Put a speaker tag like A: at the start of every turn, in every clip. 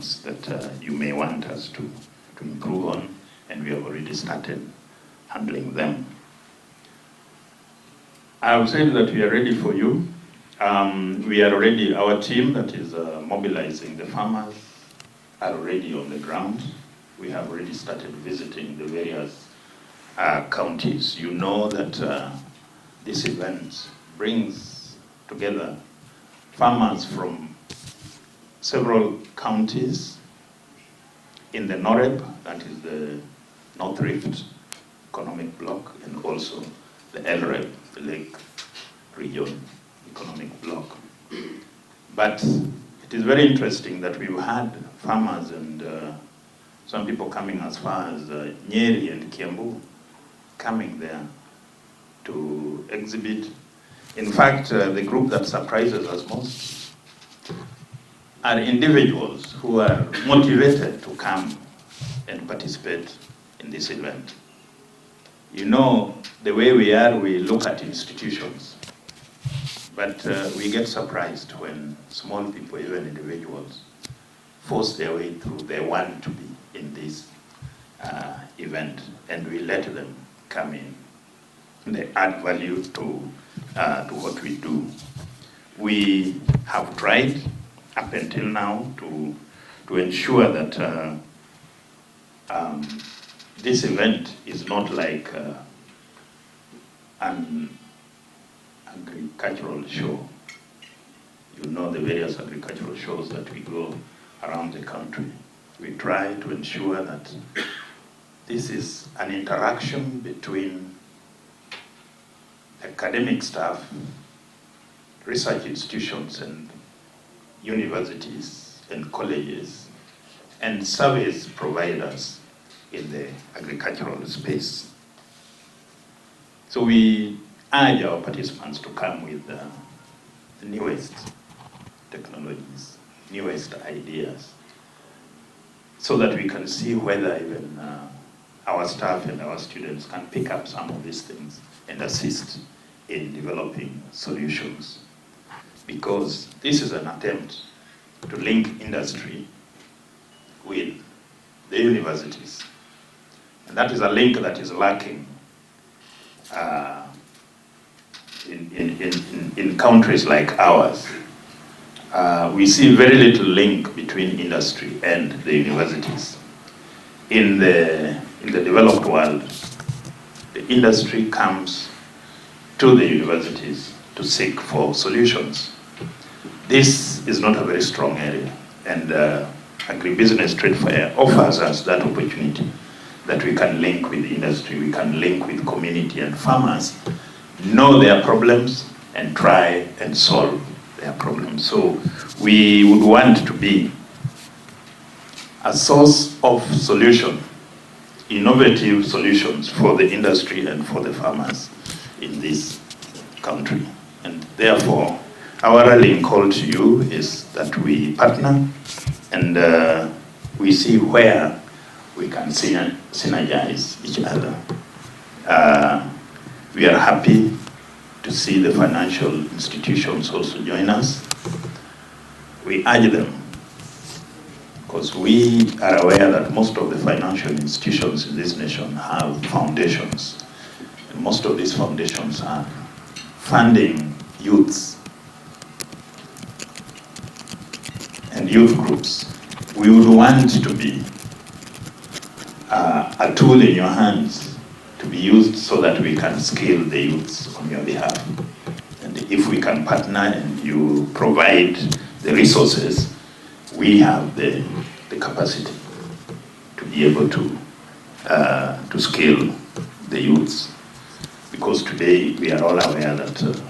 A: points that you may want us to improve on, and we have already started handling them. I would say that we are ready for you. We are already, our team that is mobilizing the farmers are already on the ground. We have already started visiting the various counties. You know that this event brings together farmers from several counties in the NOREB, that is the North Rift Economic Bloc, and also the Eldoret, the Lake Region Economic Bloc. But it is very interesting that we've had farmers and some people coming as far as Nyeri and Kiambu, coming there to exhibit. In fact, the group that surprises us most are individuals who are motivated to come and participate in this event. You know, the way we are, we look at institutions, but we get surprised when small people, even individuals, force their way through. They want to be in this event, and we let them come in. They add value to what we do. We have tried up until now to ensure that this event is not like an agricultural show. You know the various agricultural shows that we go around the country. We try to ensure that this is an interaction between academic staff, research institutions and universities and colleges, and service providers in the agricultural space. So we urge our participants to come with the newest technologies, newest ideas, so that we can see whether even our staff and our students can pick up some of these things and assist in developing solutions. Because this is an attempt to link industry with the universities. And that is a link that is lacking in countries like ours. We see very little link between industry and the universities. In the developed world, the industry comes to the universities to seek for solutions. This is not a very strong area, and agribusiness trade fair offers us that opportunity, that we can link with industry, we can link with community, and farmers know their problems and try and solve their problems. So we would want to be a source of solution, innovative solutions for the industry and for the farmers in this country. And therefore, our rallying call to you is that we partner and we see where we can synergize each other. We are happy to see the financial institutions also join us. We urge them, because we are aware that most of the financial institutions in this nation have foundations. And most of these foundations are funding youths and youth groups. We would want to be a tool in your hands to be used so that we can scale the youths on your behalf. And if we can partner and you provide the resources, we have the capacity to be able to scale the youths. Because today we are all aware that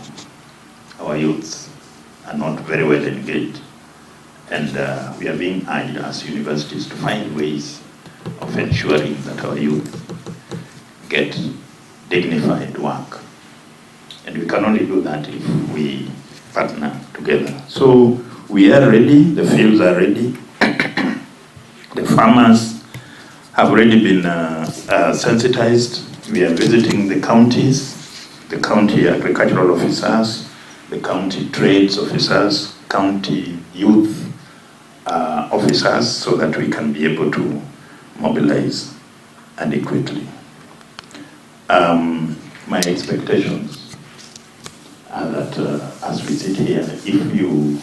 A: our youths are not very well engaged. And we are being urged as universities to find ways of ensuring that our youth get dignified work. And we can only do that if we partner together. So we are ready, the fields are ready. The farmers have already been sensitized. We are visiting the counties, the county agricultural officers, the county trades officers, county youth officers so that we can be able to mobilize adequately. My expectations are that as we sit here, if you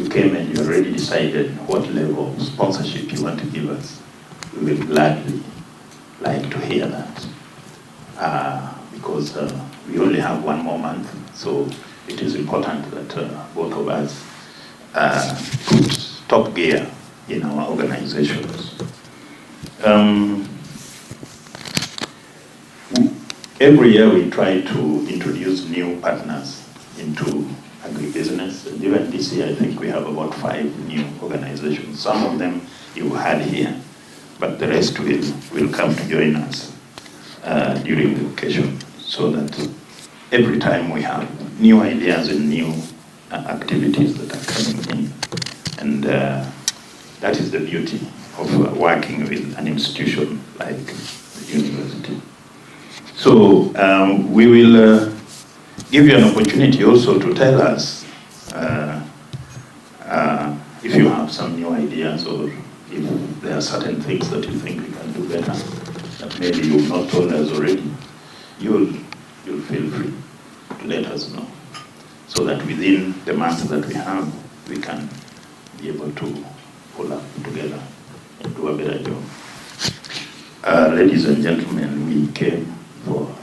A: came and you already decided what level of sponsorship you want to give us, we will gladly like to hear that. Because we only have 1 more month, so it is important that both of us put top gear in our organizations. Every year we try to introduce new partners into agribusiness, and even this year I think we have about 5 new organizations. Some of them you had here, but the rest will come to join us during the occasion, so that every time we have new ideas and new activities that are coming in. And that is the beauty of working with an institution like the university. So we will give you an opportunity also to tell us if you have some new ideas, or if there are certain things that you think we can do better that maybe you've not told us already. You'll feel free to let us know, so that within the month that we have, we can be able to pull up together and do a better job. Ladies and gentlemen, we came for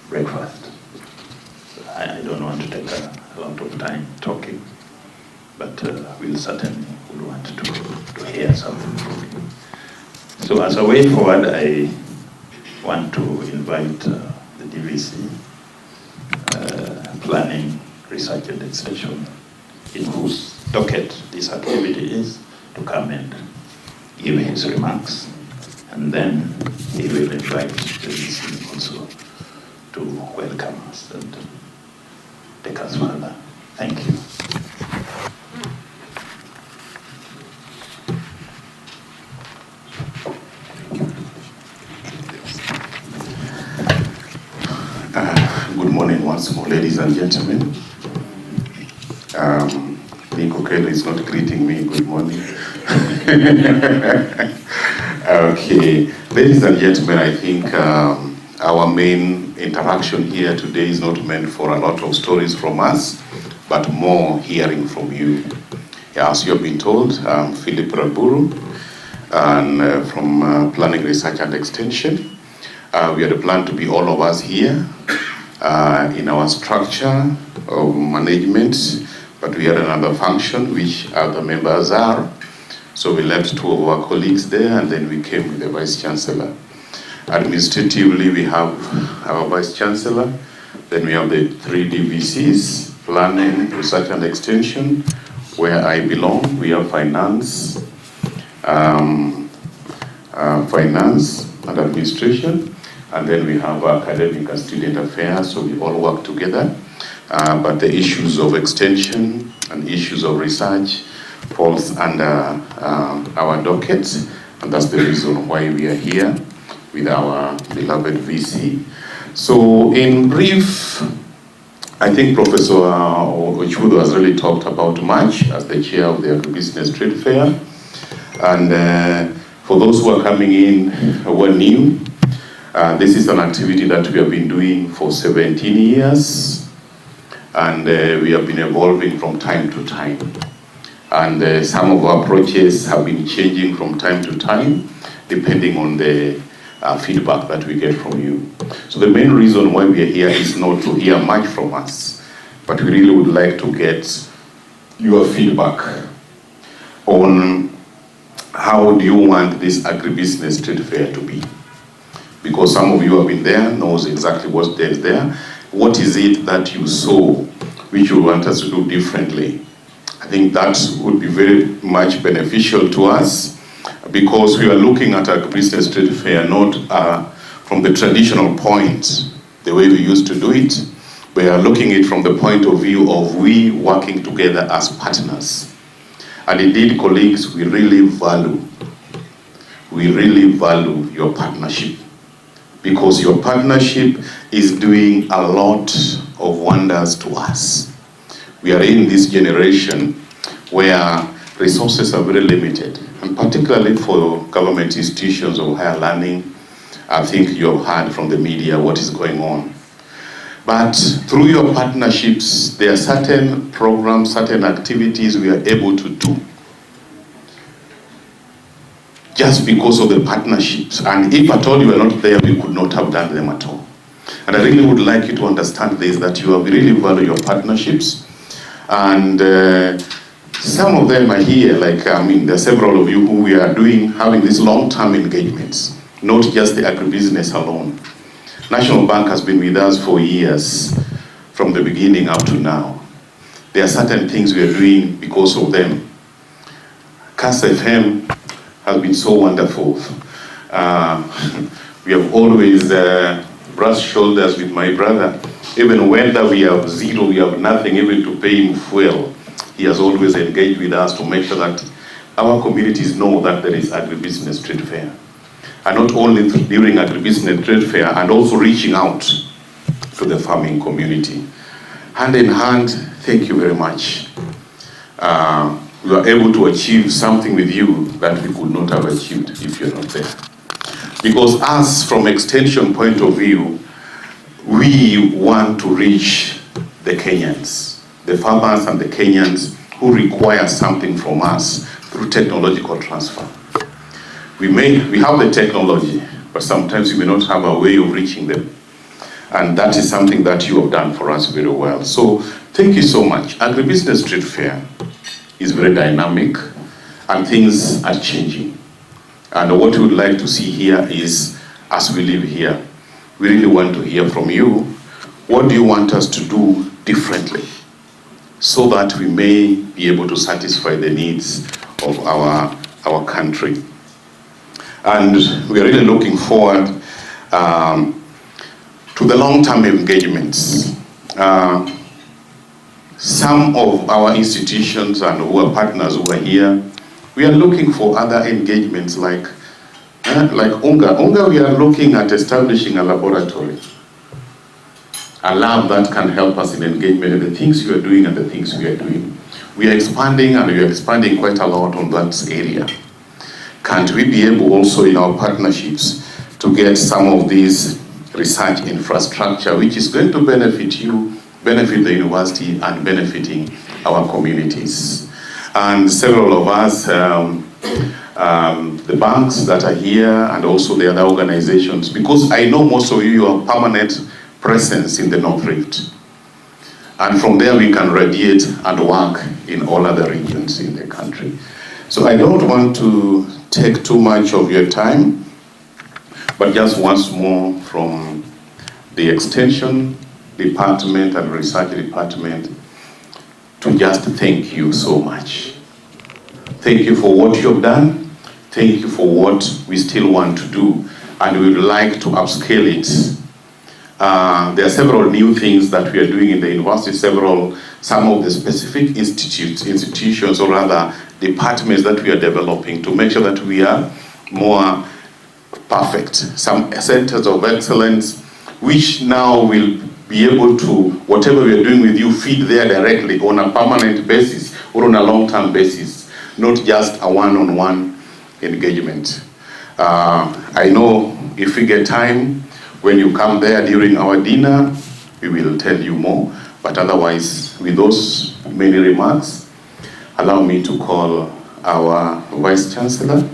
A: breakfast. I don't want to take a lot of time talking, but we'll certainly would want to hear something from you. So as a way forward, I want to invite the DVC, Planning, Research and Extension, in whose docket this activity is, to come and give his remarks. And then he will invite the DVC also to welcome us and take us further. Thank you.
B: Good morning once more, ladies and gentlemen. Nico Kelly is not greeting me. Good morning. Okay, ladies and gentlemen, I think our main interaction here today is not meant for a lot of stories from us, but more hearing from you. As you have been told, I'm Philip Raburu, and from Planning, Research and Extension. We had a plan to be all of us here in our structure of management, but we had another function which other members are. So we left 2 of our colleagues there, and then we came with the Vice Chancellor. Administratively, we have our Vice Chancellor, then we have the 3 DVCs, Planning, Research and Extension, where I belong. We have Finance, Finance and Administration, and then we have Academic and Student Affairs, so we all work together. But the issues of extension and issues of research falls under our docket, and that's the reason why we are here with our beloved VC. So in brief, I think Professor Ochudo has really talked about much as the chair of the Agribusiness Trade Fair. And for those who are coming in who are new, this is an activity that we have been doing for 17 years. And we have been evolving from time to time. And some of our approaches have been changing from time to time, depending on the feedback that we get from you. So the main reason why we are here is not to hear much from us, but we really would like to get your feedback on how do you want this agribusiness trade fair to be. Because some of you have been there, knows exactly what there is there. What is it that you saw which you want us to do differently? I think that would be very much beneficial to us, because we are looking at a business trade fair not from the traditional point, the way we used to do it. We are looking at it from the point of view of we working together as partners. And indeed, colleagues, we really value your partnership, because your partnership is doing a lot of wonders to us. We are in this generation where resources are very limited, and particularly for government institutions of higher learning. I think you have heard from the media what is going on. But through your partnerships, there are certain programs, certain activities we are able to do just because of the partnerships. And if at all you were not there, we could not have done them at all. And I really would like you to understand this, that you have really valued your partnerships. And some of them are here, like, there are several of you who we are having these long-term engagements, not just the agribusiness alone. National Bank has been with us for years, from the beginning up to now. There are certain things we are doing because of them. CAS FM has been so wonderful. We have always brushed shoulders with my brother. Even whether we have zero, we have nothing, even to pay him fuel, he has always engaged with us to make sure that our communities know that there is agribusiness trade fair. And not only during agribusiness trade fair, and also reaching out to the farming community. Hand in hand, thank you very much. We were able to achieve something with you that we could not have achieved if you're not there. Because us, from extension point of view, we want to reach the Kenyans, the farmers and the Kenyans who require something from us through technological transfer. We have the technology, but sometimes we may not have a way of reaching them. And that is something that you have done for us very well. So thank you so much. Agribusiness Trade Fair is very dynamic, and things are changing. And what we would like to see here is, as we live here, we really want to hear from you. What do you want us to do differently so that we may be able to satisfy the needs of our country? And we are really looking forward to the long-term engagements. Some of our institutions and who are partners who are here, we are looking for other engagements like UNGA. UNGA, we are looking at establishing a laboratory, a lab that can help us in engagement in the things you are doing and the things we are doing. We are expanding, and we are expanding quite a lot on that area. Can't we be able also in our partnerships to get some of these research infrastructure which is going to benefit you, benefit the university, and benefiting our communities? And several of us, the banks that are here, and also the other organizations, because I know most of you have permanent presence in the North Rift. And from there we can radiate and work in all other regions in the country. So I don't want to take too much of your time, but just once more from the Extension Department and Research Department to just thank you so much. Thank you for what you have done. Thank you for what we still want to do, and we would like to upscale it. There are several new things that we are doing in the university, some of the specific institutions or rather departments that we are developing to make sure that we are more perfect. Some centers of excellence, which now will be able to, whatever we are doing with you, feed there directly on a permanent basis or on a long-term basis, not just a one-on-one engagement. I know if we get time, when you come there during our dinner, we will tell you more. But otherwise, with those many remarks, allow me to call our Vice Chancellor,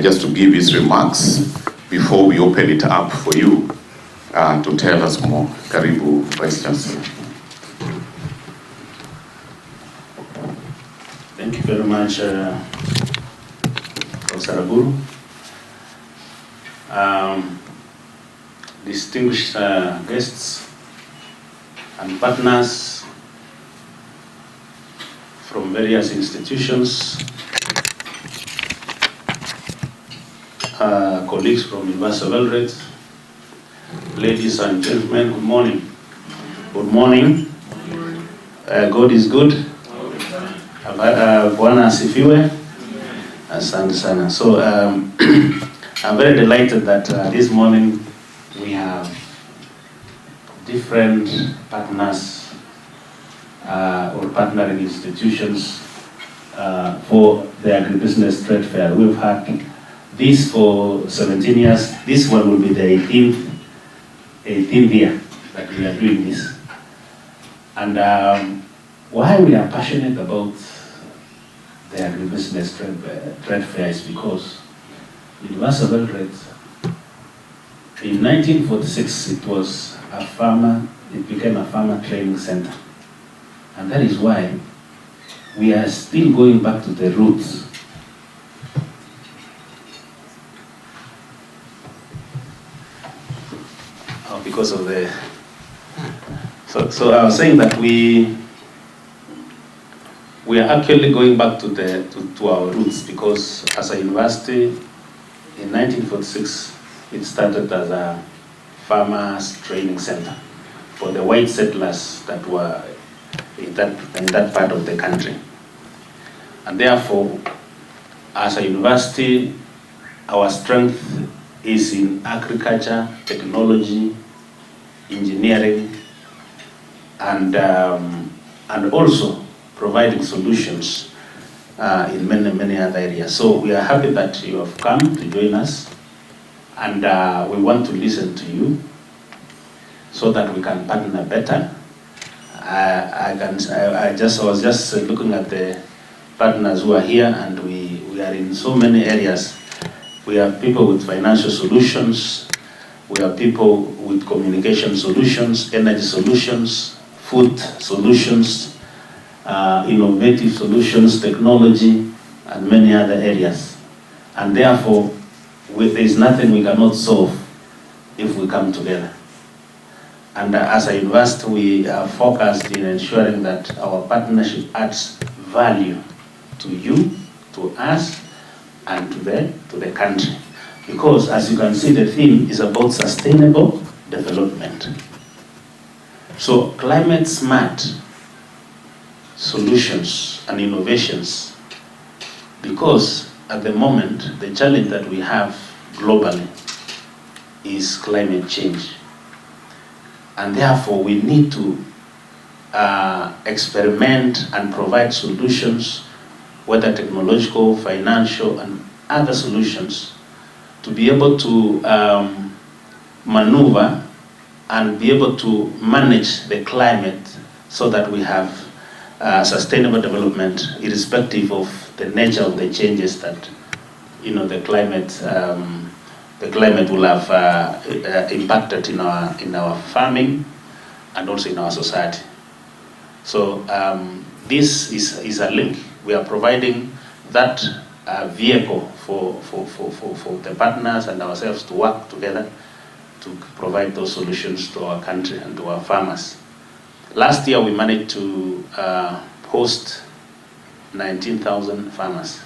B: just to give his remarks before we open it up for you to tell us more. Karibu, Vice Chancellor.
C: Thank you very much, Professor Aguru. Distinguished guests and partners from various institutions, colleagues from University of Eldoret, ladies and gentlemen, good morning. Good morning. God is good. Bwana asifiwe. Asante sana. So I'm very delighted that this morning we have different partners or partnering institutions for the Agribusiness Trade Fair. We've had this for 17 years. This one will be the 18th year that we are doing this. And why we are passionate about the Agribusiness Trade Fair is because University of Eldoret, in 1946, it became a farmer training center. And that is why we are still going back to the roots. Because of the... So I was saying that we are actually going back to our roots, because as a university, in 1946, it started as a farmers training center for the white settlers that were in that part of the country. And therefore, as a university, our strength is in agriculture, technology, engineering, and also providing solutions in many other areas. So we are happy that you have come to join us, and we want to listen to you so that we can partner better. I was just looking at the partners who are here, and we are in so many areas. We have people with financial solutions, we have people with communication solutions, energy solutions, food solutions, innovative solutions, technology, and many other areas. And therefore, there is nothing we cannot solve if we come together. And as a university, we are focused in ensuring that our partnership adds value to you, to us, and to the country. Because as you can see, the theme is about sustainable development. So climate smart solutions and innovations, because at the moment, the challenge that we have globally is climate change. And therefore, we need to experiment and provide solutions, whether technological, financial, and other solutions, to be able to maneuver and be able to manage the climate so that we have sustainable development, irrespective of the nature of the changes that the climate will have impacted in our farming and also in our society. So this is a link. We are providing that vehicle for the partners and ourselves to work together to provide those solutions to our country and to our farmers. Last year we managed to host 19,000 farmers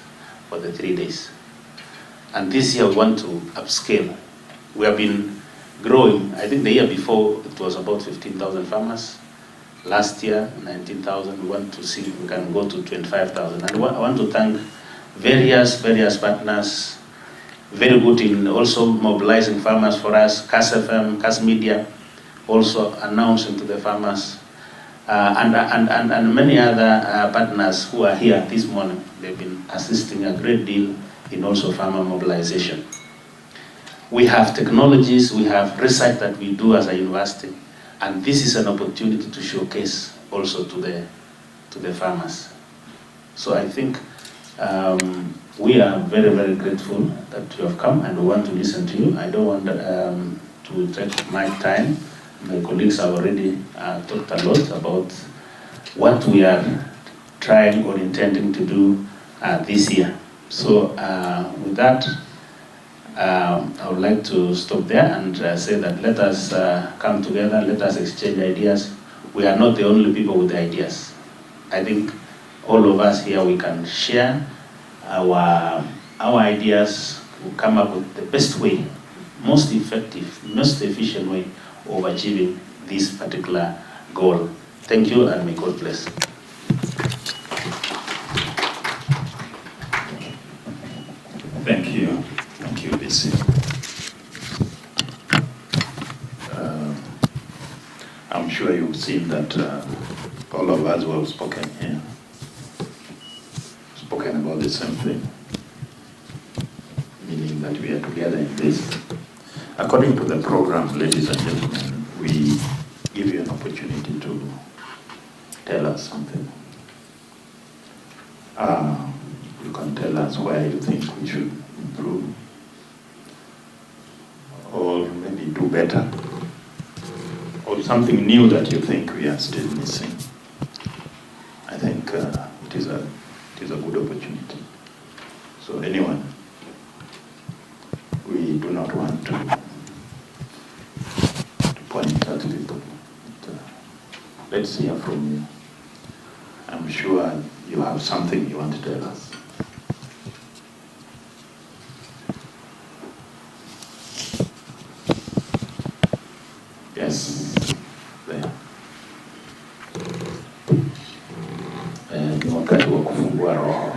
C: for the 3 days. And this year we want to upscale. We have been growing. I think the year before it was about 15,000 farmers. Last year, 19,000. We want to see if we can go to 25,000. And I want to thank various partners, very good in also mobilizing farmers for us. CAS FM, CAS Media, also announcing to the farmers, and many other partners who are here this morning. They've been assisting a great deal in also farmer mobilization. We have technologies, we have research that we do as a university, and this is an opportunity to showcase also to the farmers. So I think we are very grateful that you have come, and we want to listen to you. I don't want to take my time. My colleagues have already talked a lot about what we are trying or intending to do this year. So with that, I would like to stop there and say that let us come together, let us exchange ideas. We are not the only people with ideas. I think all of us here, we can share our ideas, to come up with the best way, most effective, most efficient way of achieving this particular goal. Thank you, and may God bless.
A: Thank you, BC. I'm sure you've seen that all of us who have spoken here the same thing, meaning that we are together in this. According to the program, ladies and gentlemen, we give you an opportunity to tell us something. You can tell us where you think we should improve, or maybe do better, or something new that you think we are still missing. I think it is a good opportunity. So anyone, we do not want to point at people. But, let's hear from you. I'm sure you have something you want to tell us. Yes, there. Ni wakati wa kufungua roho.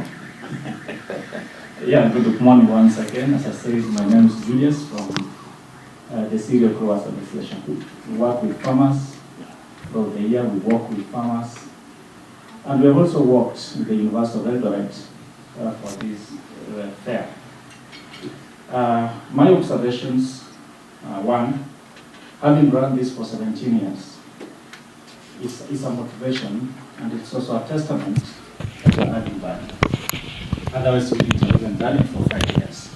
D: Yeah, good morning once again. As I said, my name is Julius from the Cereal Growers Association. We work with farmers throughout the year. We work with farmers, and we have also worked with the University of Eldoret for this fair. My observations: one, having run this for 17 years, is a motivation, and it's also a testament that we're adding value. Otherwise, we need to have been done it for 5 years.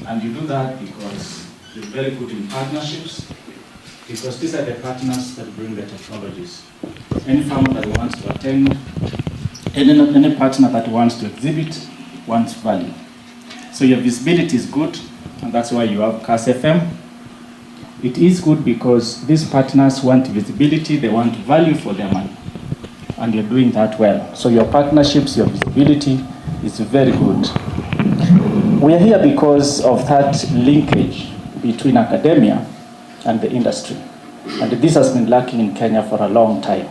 D: And you do that because you're very good in partnerships, because these are the partners that bring the technologies. Any farmer that wants to attend, any partner that wants to exhibit, wants value. So your visibility is good, and that's why you have CAS FM. It is good because these partners want visibility, they want value for their money, and you're doing that well. So your partnerships, your visibility is very good. We are here because of that linkage between academia and the industry. And this has been lacking in Kenya for a long time.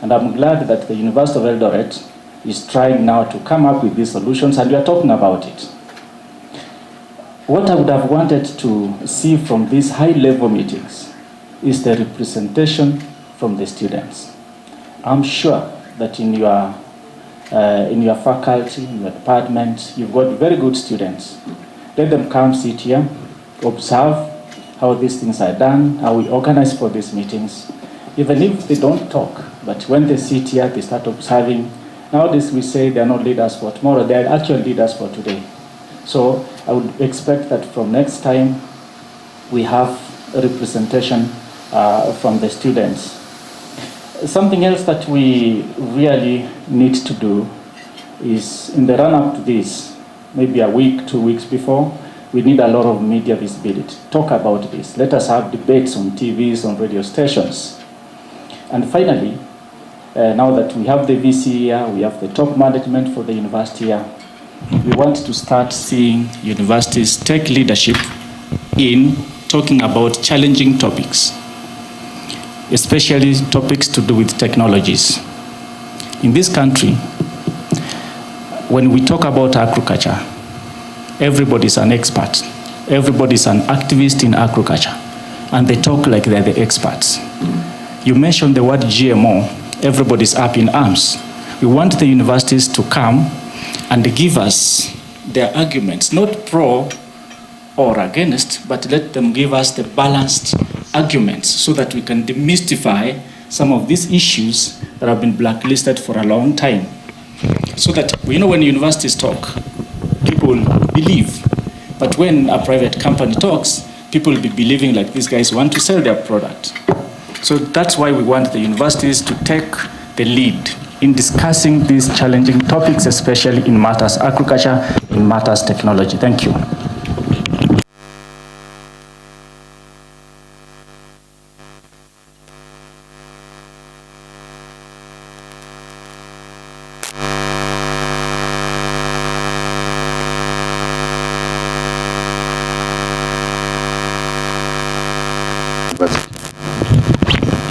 D: And I'm glad that the University of Eldoret is trying now to come up with these solutions, and we are talking about it. What I would have wanted to see from these high-level meetings is the representation from the students. I'm sure that in your faculty, in your department, you've got very good students. Let them come sit here, observe how these things are done, how we organize for these meetings. Even if they don't talk, but when they sit here, they start observing. Nowadays we say they are not leaders for tomorrow, they are actual leaders for today. So I would expect that from next time we have a representation from the students. Something else that we really need to do is, in the run-up to this, maybe a week, 2 weeks before, we need a lot of media visibility. Talk about this. Let us have debates on TVs, on radio stations. And finally, now that we have the VC here, we have the top management for the university here, we want to start seeing universities take leadership in talking about challenging topics, especially topics to do with technologies. In this country, when we talk about agriculture, everybody's an expert. Everybody's an activist in agriculture, and they talk like they're the experts. You mentioned the word GMO, everybody's up in arms. We want the universities to come and give us their arguments, not pro or against, but let them give us the balanced arguments so that we can demystify some of these issues that have been blacklisted for a long time. So that, when universities talk, people believe. But when a private company talks, people will be believing like these guys want to sell their product. So that's why we want the universities to take the lead in discussing these challenging topics, especially in matters agriculture, in matters technology. Thank you.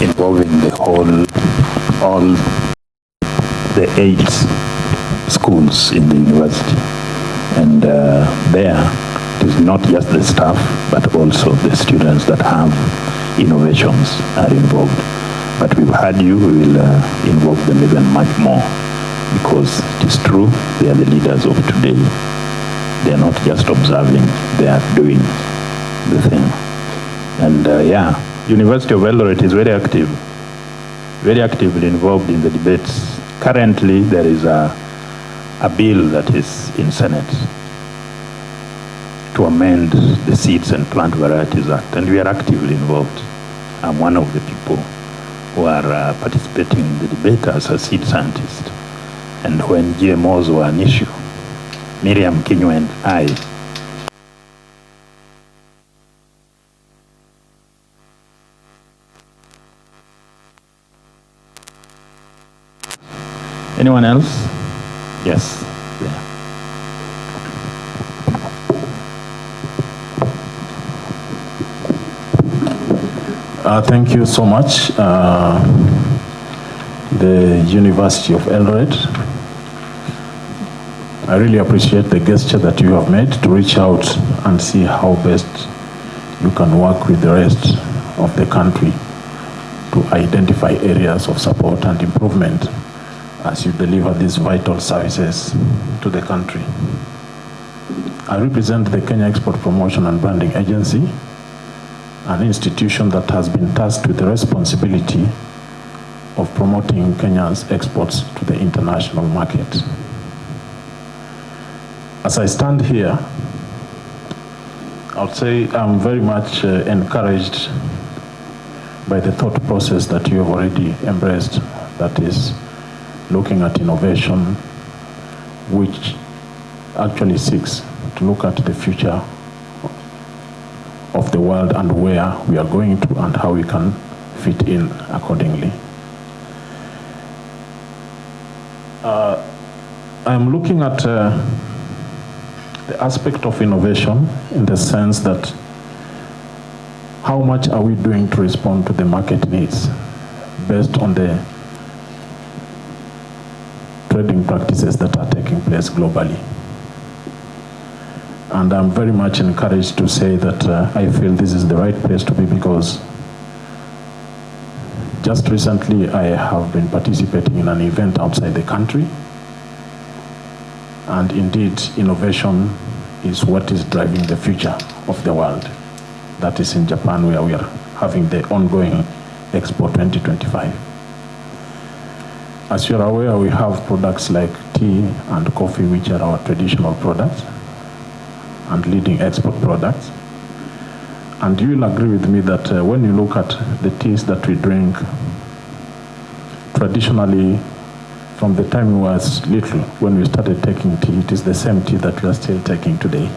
E: Involving all the 8 schools in the university, and there it is not just the staff but also the students that have innovations are involved. But we've had you, we will involve them even much more because it is true, they are the leaders of today. They are not just observing, they are doing the thing. And University of Eldoret is very actively involved in the debates. Currently, there is a bill that is in Senate to amend the Seeds and Plant Varieties Act, and we are actively involved. I'm one of the people who are participating in the debate as a seed scientist. And when GMOs were an issue, Miriam Kinyua and I Anyone else? Yes. Yeah.
F: Thank you so much, the University of Eldoret. I really appreciate the gesture that you have made to reach out and see how best you can work with the rest of the country to identify areas of support and improvement as you deliver these vital services to the country. I represent the Kenya Export Promotion and Branding Agency, an institution that has been tasked with the responsibility of promoting Kenya's exports to the international market. As I stand here, I would say I'm very much encouraged by the thought process that you have already embraced, that is looking at innovation, which actually seeks to look at the future of the world and where we are going to and how we can fit in accordingly. I'm looking at the aspect of innovation in the sense that how much are we doing to respond to the market needs based on the trading practices that are taking place globally. And I'm very much encouraged to say that I feel this is the right place to be, because just recently I have been participating in an event outside the country, and indeed innovation is what is driving the future of the world. That is in Japan, where we are having the ongoing Expo 2025. As you're aware, we have products like tea and coffee, which are our traditional products and leading export products. And you will agree with me that when you look at the teas that we drink, traditionally, from the time we was little, when we started taking tea, it is the same tea that we are still taking today.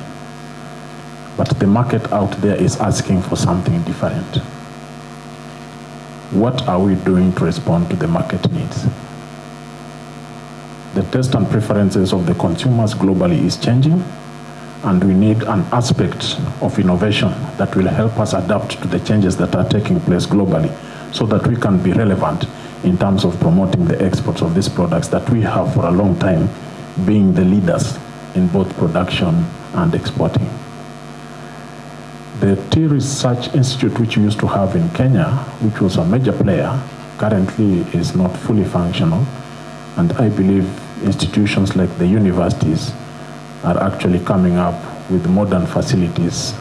F: But the market out there is asking for something different. What are we doing to respond to the market needs? The taste and preferences of the consumers globally is changing, and we need an aspect of innovation that will help us adapt to the changes that are taking place globally, so that we can be relevant in terms of promoting the exports of these products that we have for a long time, being the leaders in both production and exporting. The Tea Research Institute, which we used to have in Kenya, which was a major player, currently is not fully functional, and I believe institutions like the universities are actually coming up with modern facilities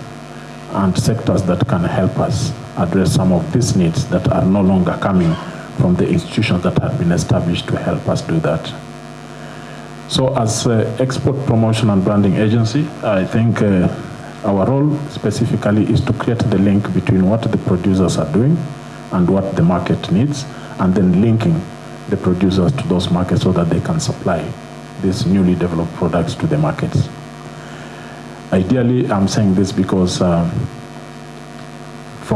F: and sectors that can help us address some of these needs that are no longer coming from the institutions that have been established to help us do that. So as Export Promotion and Branding Agency, I think our role specifically is to create the link between what the producers are doing and what the market needs, and then linking the producers to those markets so that they can supply these newly developed products to the markets. Ideally, I'm saying this because from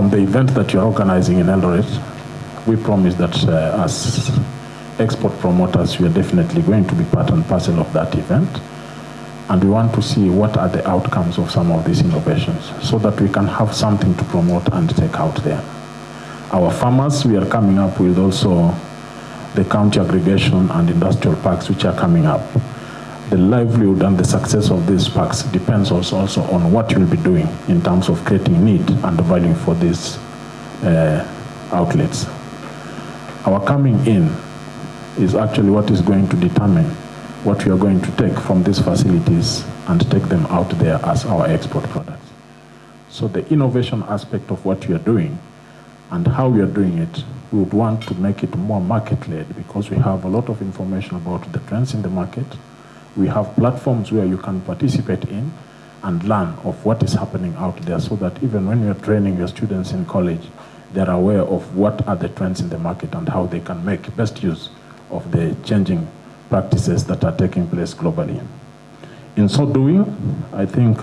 F: the event that you're organizing in Eldoret, we promise that as export promoters, we are definitely going to be part and parcel of that event. And we want to see what are the outcomes of some of these innovations so that we can have something to promote and take out there. Our farmers, we are coming up with also the county aggregation and industrial parks which are coming up. The livelihood and the success of these parks depends also on what you'll be doing in terms of creating need and value for these outlets. Our coming in is actually what is going to determine what we are going to take from these facilities and take them out there as our export products. So the innovation aspect of what we are doing and how we are doing it, we would want to make it more market-led, because we have a lot of information about the trends in the market. We have platforms where you can participate in and learn of what is happening out there, so that even when you're training your students in college, they're aware of what are the trends in the market and how they can make best use of the changing practices that are taking place globally. In so doing, I think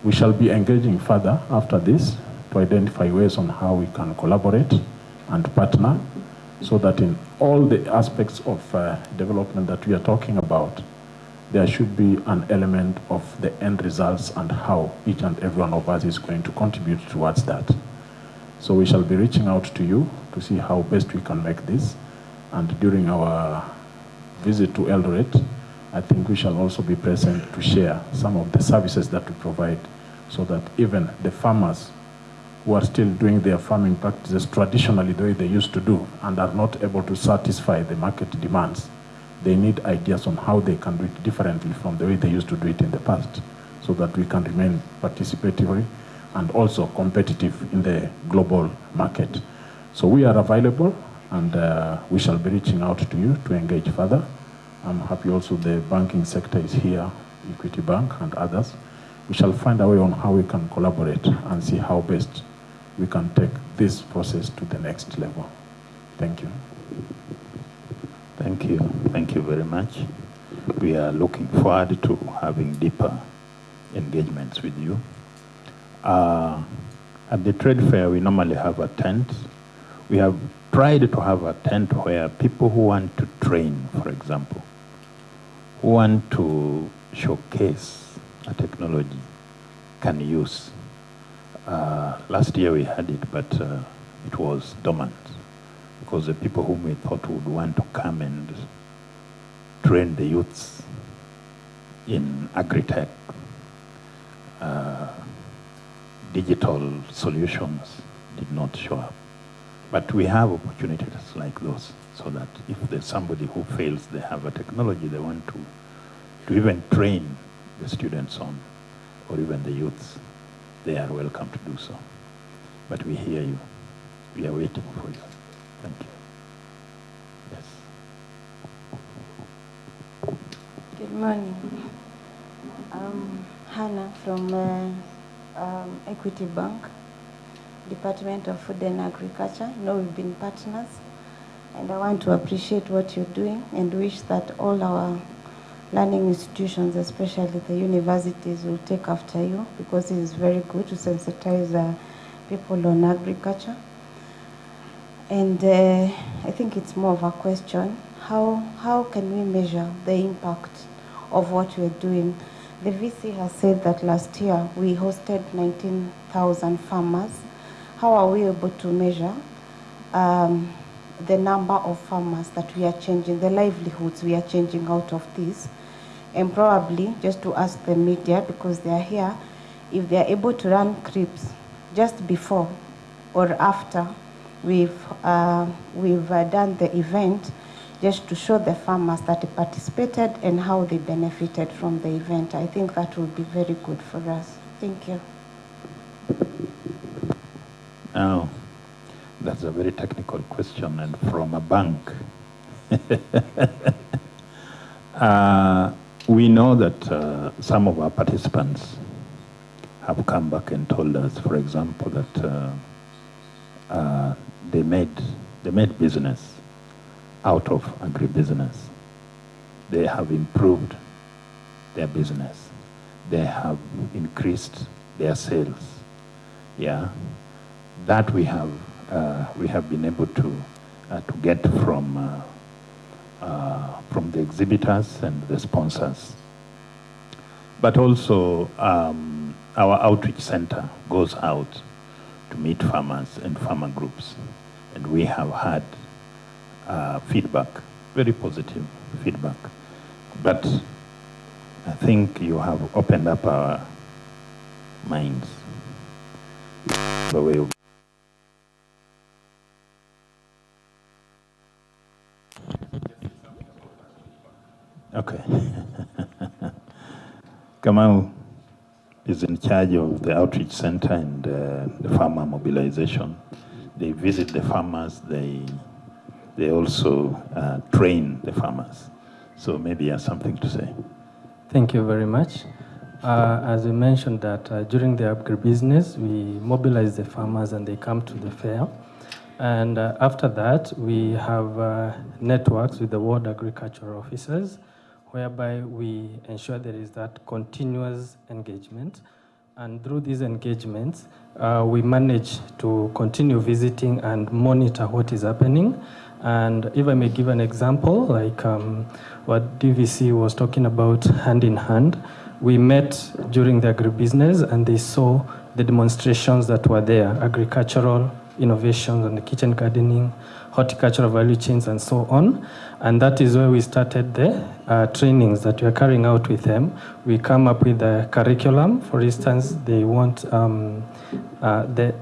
F: we shall be engaging further after this to identify ways on how we can collaborate and partner, so that in all the aspects of development that we are talking about, there should be an element of the end results and how each and every one of us is going to contribute towards that. So we shall be reaching out to you to see how best we can make this. And during our visit to Eldoret, I think we shall also be present to share some of the services that we provide, so that even the farmers who are still doing their farming practices traditionally the way they used to do and are not able to satisfy the market demands, they need ideas on how they can do it differently from the way they used to do it in the past, so that we can remain participatory and also competitive in the global market. So we are available, and we shall be reaching out to you to engage further. I'm happy also the banking sector is here, Equity Bank and others. We shall find a way on how we can collaborate and see how best we can take this process to the next level. Thank you.
E: Thank you. Thank you very much. We are looking forward to having deeper engagements with you. At the trade fair, we normally have a tent. We have tried to have a tent where people who want to train, for example, who want to showcase a technology can use. Last year we had it, but it was dormant, because the people whom we thought would want to come and train the youths in agri-tech, digital solutions did not show up. But we have opportunities like those, so that if there's somebody who feels they have a technology they want to even train the students on, or even the youths, they are welcome to do so. But we hear you. We are waiting for you. Thank you. Yes.
G: Good morning. Hannah from Equity Bank, Department of Food and Agriculture. You know, we've been partners, and I want to appreciate what you're doing and wish that all our learning institutions, especially the universities, will take after you, because it is very good to sensitize people on agriculture. And I think it's more of a question, how can we measure the impact of what we're doing? The VC has said that last year we hosted 19,000 farmers. How are we able to measure the number of farmers that we are changing, the livelihoods we are changing out of this? And probably, just to ask the media, because they are here, if they are able to run clips just before or after we've done the event, just to show the farmers that they participated and how they benefited from the event. I think that would be very good for us. Thank you.
E: Now, that's a very technical question, and from a bank. We know that some of our participants have come back and told us, for example, that they made business out of agribusiness. They have improved their business. They have increased their sales. Yeah, that we have been able to get from the exhibitors and the sponsors. But also, our outreach center goes out to meet farmers and farmer groups, and we have had feedback, very positive feedback. But I think you have opened up our minds the way Okay. Kamau is in charge of the outreach center and the farmer mobilization. They visit the farmers, they also train the farmers. So maybe he has something to say.
H: Thank you very much. As you mentioned that during the agribusiness, we mobilize the farmers and they come to the fair. And after that, we have networks with the ward agricultural officers, whereby we ensure there is that continuous engagement. And through these engagements, we manage to continue visiting and monitor what is happening. And if I may give an example, like what DVC was talking about hand in hand, we met during the agribusiness and they saw the demonstrations that were there, agricultural innovations and the kitchen gardening, horticultural value chains and so on. And that is where we started the trainings that we are carrying out with them. We come up with a curriculum. For instance, they want the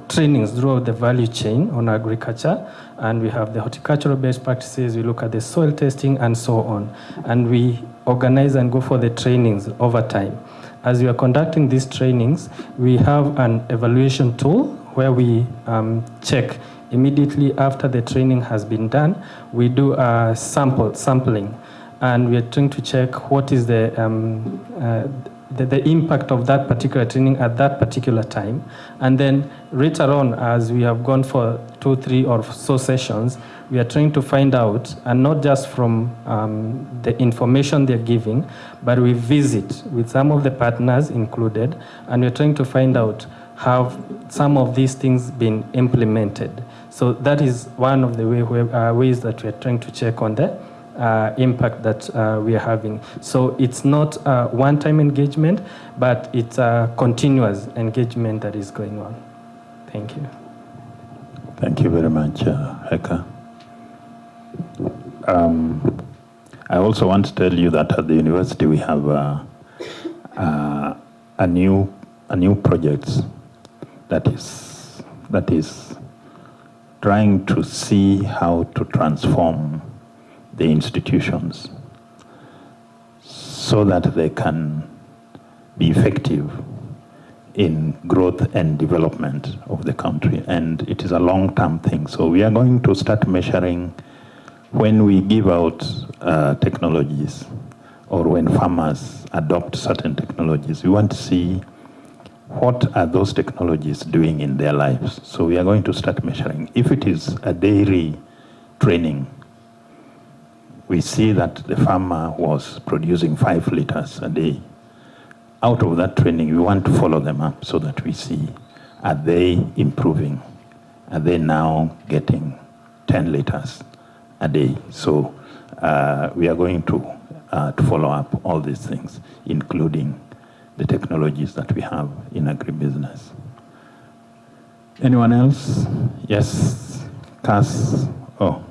H: trainings throughout the value chain on agriculture, and we have the horticultural best practices, we look at the soil testing and so on. And we organize and go for the trainings over time. As we are conducting these trainings, we have an evaluation tool where we check immediately after the training has been done. We do a sampling, and we are trying to check what is the impact of that particular training at that particular time. And then later on, as we have gone for 2, 3 or so sessions, we are trying to find out, and not just from the information they're giving, but we visit with some of the partners included, and we're trying to find out have some of these things been implemented. So that is one of the ways that we are trying to check on the impact that we are having. So it's not a one-time engagement, but it's a continuous engagement that is going on. Thank you.
E: Thank you very much, Heka. I also want to tell you that at the university we have a new project that is trying to see how to transform the institutions so that they can be effective in growth and development of the country. And it is a long-term thing. So we are going to start measuring when we give out technologies or when farmers adopt certain technologies. We want to see what are those technologies doing in their lives. So we are going to start measuring. If it is a dairy training, we see that the farmer was producing 5 liters a day. Out of that training, we want to follow them up so that we see, are they improving? Are they now getting 10 liters a day? So we are going to follow up all these things, including the technologies that we have in agribusiness. Anyone else? Yes, CAS. Oh,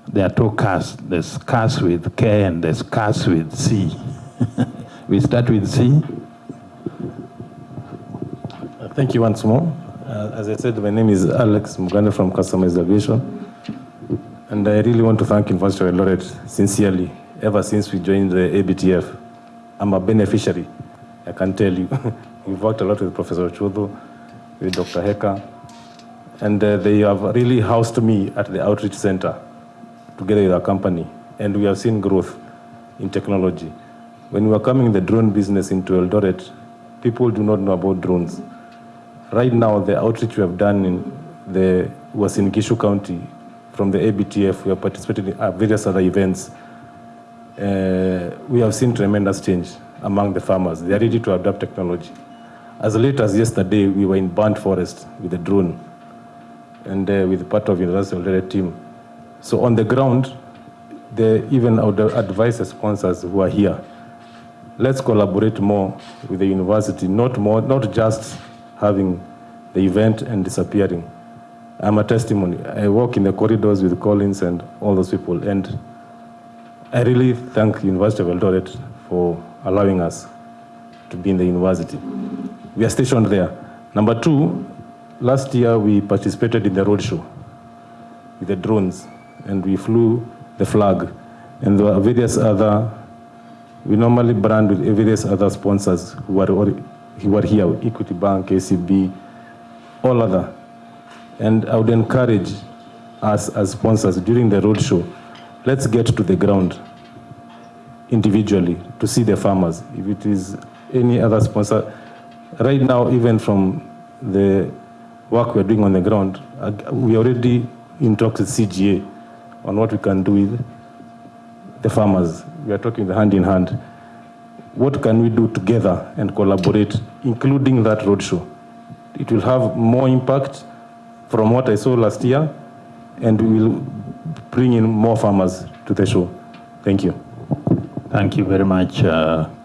E: there are 2 CAS. There's CAS with K and there's CAS with C. We start with C.
I: Thank you once more. As I said, my name is Alex Mugande from Customer Aviation. And I really want to thank University of Eldoret sincerely. Ever since we joined the ABTF, I'm a beneficiary, I can tell you. We've worked a lot with Professor Chudu, with Dr. Heka, and they have really housed me at the outreach center together with our company, and we have seen growth in technology. When we were coming in the drone business into Eldoret, people do not know about drones. Right now, the outreach we have done was in Kishu County. From the ABTF, we have participated in various other events. We have seen tremendous change among the farmers. They are ready to adopt technology. As late as yesterday, we were in burnt forest with a drone and with part of University of Eldoret team. So on the ground, even our advisor sponsors who are here, let's collaborate more with the university, not just having the event and disappearing. I'm a testimony. I walk in the corridors with Collins and all those people, and I really thank University of Eldoret for allowing us to be in the university. We are stationed there. Number 2, last year we participated in the roadshow with the drones, and we flew the flag, and there were various other We normally brand with various other sponsors who are here, Equity Bank, ACB, all other. And I would encourage us as sponsors during the roadshow, let's get to the ground individually to see the farmers. If it is any other sponsor, right now, even from the work we're doing on the ground, we already in talks with CGA on what we can do with the farmers. We are talking hand in hand. What can we do together and collaborate, including that roadshow? It will have more impact from what I saw last year, and we will bring in more farmers to the show. Thank you.
E: Thank you very much,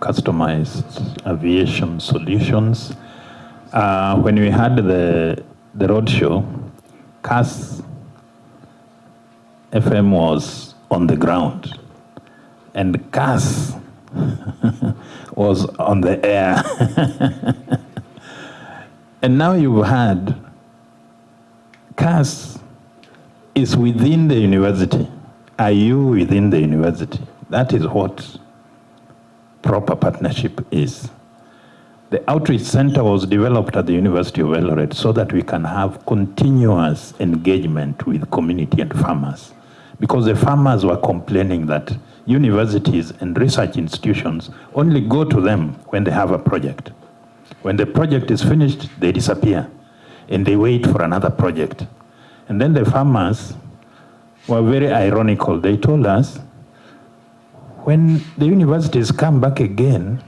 E: Customized Aviation Solutions. When we had the roadshow, CAS FM was on the ground, and CAS was on the air. And now you've had CAS is within the university. Are you within the university? That is what proper partnership is. The outreach center was developed at the University of Eldoret so that we can have continuous engagement with community and farmers. Because the farmers were complaining that universities and research institutions only go to them when they have a project. When the project is finished, they disappear and they wait for another project. And then the farmers were very ironical. They told us, when the universities come back again,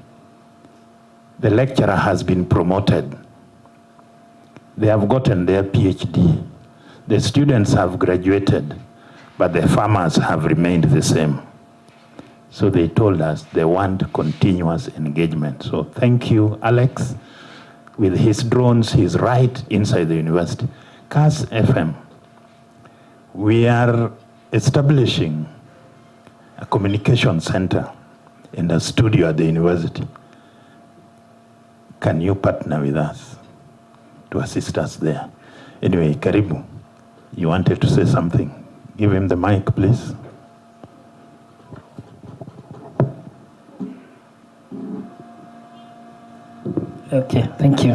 E: the lecturer has been promoted. They have gotten their PhD. The students have graduated, but the farmers have remained the same. So they told us they want continuous engagement. So thank you, Alex. With his drones, he's right inside the university. CAS FM, we are establishing a communication center and a studio at the university. Can you partner with us to assist us there? Anyway, Karibu, you wanted to say something. Give him the mic, please.
J: Okay, thank you.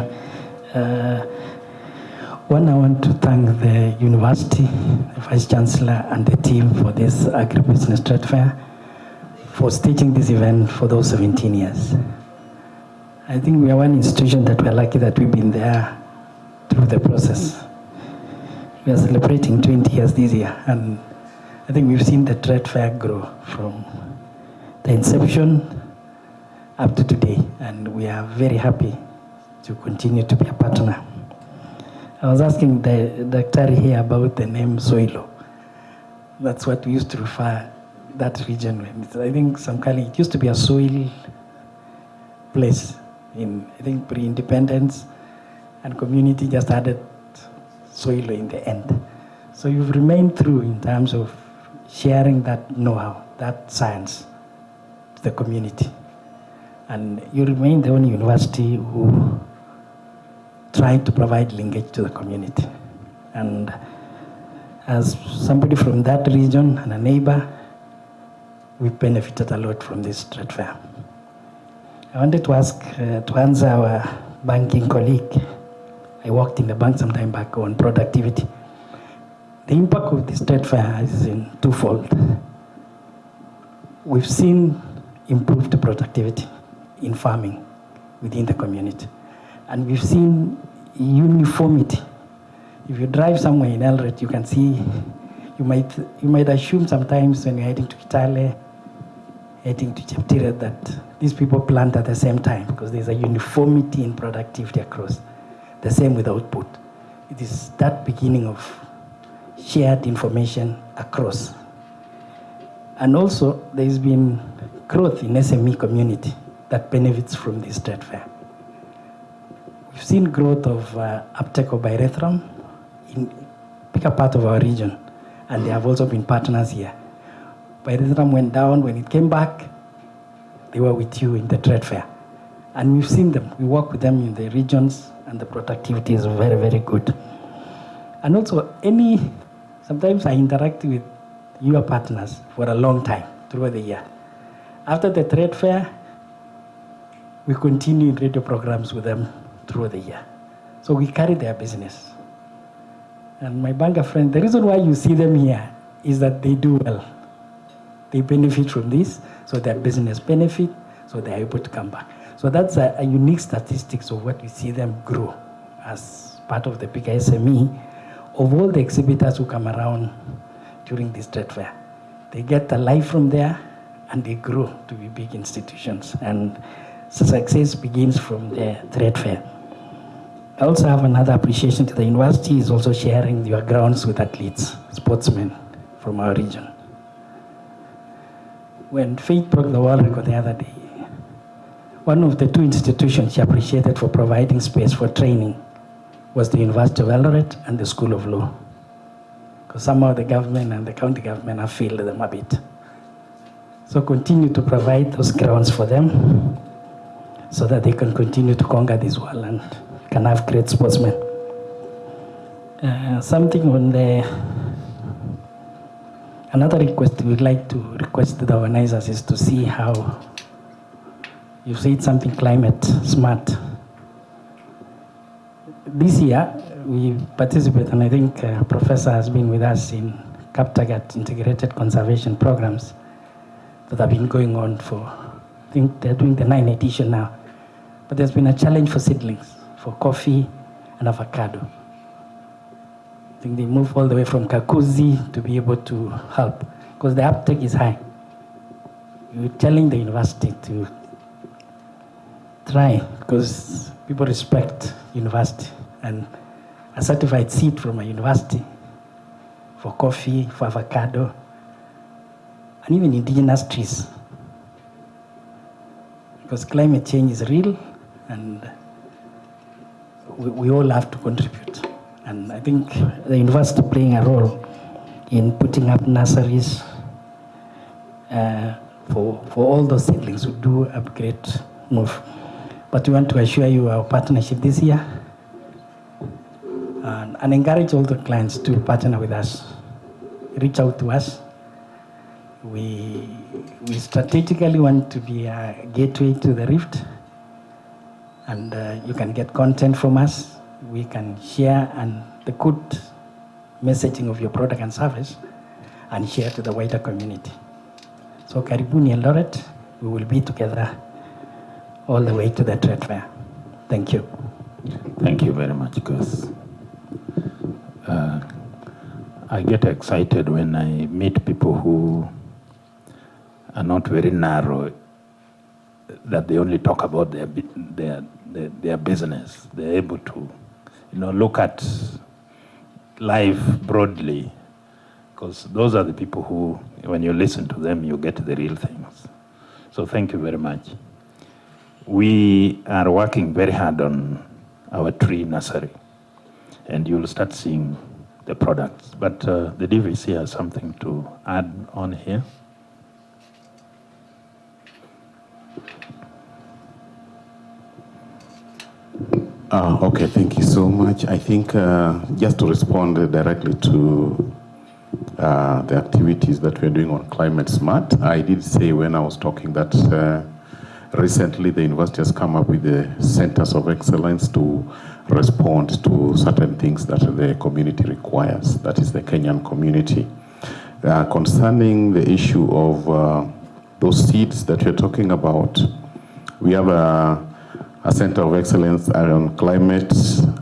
J: One, I want to thank the university, the Vice Chancellor, and the team for this Agribusiness Trade Fair, for staging this event for those 17 years. I think we are one institution that we're lucky that we've been there through the process. We are celebrating 20 years this year, and I think we've seen the trade fair grow from the inception up to today, and we are very happy to continue to be a partner. I was asking the doctor here about the name Soilo. That's what we used to refer that region with. I think Samkali, it used to be a soil place in, I think, pre-independence, and community just added Soilo in the end. So you've remained through in terms of sharing that know-how, that science to the community. And you remain the only university who tried to provide linkage to the community. And as somebody from that region and a neighbor, we benefited a lot from this trade fair. I wanted to ask, to answer our banking colleague. I worked in the bank some time back on productivity. The impact of this trade fair is in twofold. We've seen improved productivity in farming within the community. And we've seen uniformity. If you drive somewhere in Eldoret, you can see, you might assume sometimes when you're heading to Kitale, heading to Cheptiret, that these people plant at the same time because there's a uniformity in productivity across. The same with output. It is that beginning of shared information across. And also, there's been growth in SME community that benefits from this trade fair. We've seen growth of uptake of Byrethrum in a bigger part of our region, and they have also been partners here. Byrethrum went down. When it came back, they were with you in the trade fair. And we've seen them. We work with them in the regions, and the productivity is very, very good. And also, sometimes I interact with your partners for a long time throughout the year. After the trade fair, we continue in radio programs with them through the year. So we carry their business. And my banker friend, the reason why you see them here is that they do well. They benefit from this, so their business benefit, so they're able to come back. So that's a unique statistics of what we see them grow as part of the big SME of all the exhibitors who come around during this trade fair. They get a life from there and they grow to be big institutions. And success begins from the trade fair. I also have another appreciation to the university is also sharing your grounds with athletes, sportsmen from our region. When Faith broke the world record the other day, one of the two institutions she appreciated for providing space for training was the University of Eldoret and the School of Law. Because somehow the government and the county government have failed them a bit. So continue to provide those grounds for them so that they can continue to conquer this world and can have great sportsmen. Something on another request we'd like to request to the organizers is to see how you said something climate smart. This year we participate, and I think Professor has been with us in Kaptagat integrated conservation programs that have been going on for, I think they're doing the 9th edition now. But there's been a challenge for seedlings, for coffee and avocado. I think they move all the way from Kakuzi to be able to help, because the uptake is high. You're telling the university to try, because people respect university, and a certified seed from a university for coffee, for avocado, and even indigenous trees. Because climate change is real, and we all have to contribute. And I think the university playing a role in putting up nurseries for all those seedlings who do a great move. But we want to assure you our partnership this year and encourage all the clients to partner with us. Reach out to us. We strategically want to be a gateway to the Rift, and you can get content from us. We can share and the good messaging of your product and service and share to the wider community. So Karibuni Eldoret, we will be together all the way to the trade fair. Thank you.
E: Thank you very much, Gus. I get excited when I meet people who are not very narrow, that they only talk about their business. They're able to, look at life broadly, because those are the people who, when you listen to them, you get the real things. So thank you very much. We are working very hard on our tree nursery, and you'll start seeing the products. But the DVC has something to add on here.
B: Okay, thank you so much. I think just to respond directly to the activities that we're doing on Climate Smart, I did say when I was talking that recently the university has come up with the centers of excellence to respond to certain things that the community requires, that is the Kenyan community. Concerning the issue of those seeds that you're talking about, we have a center of excellence on climate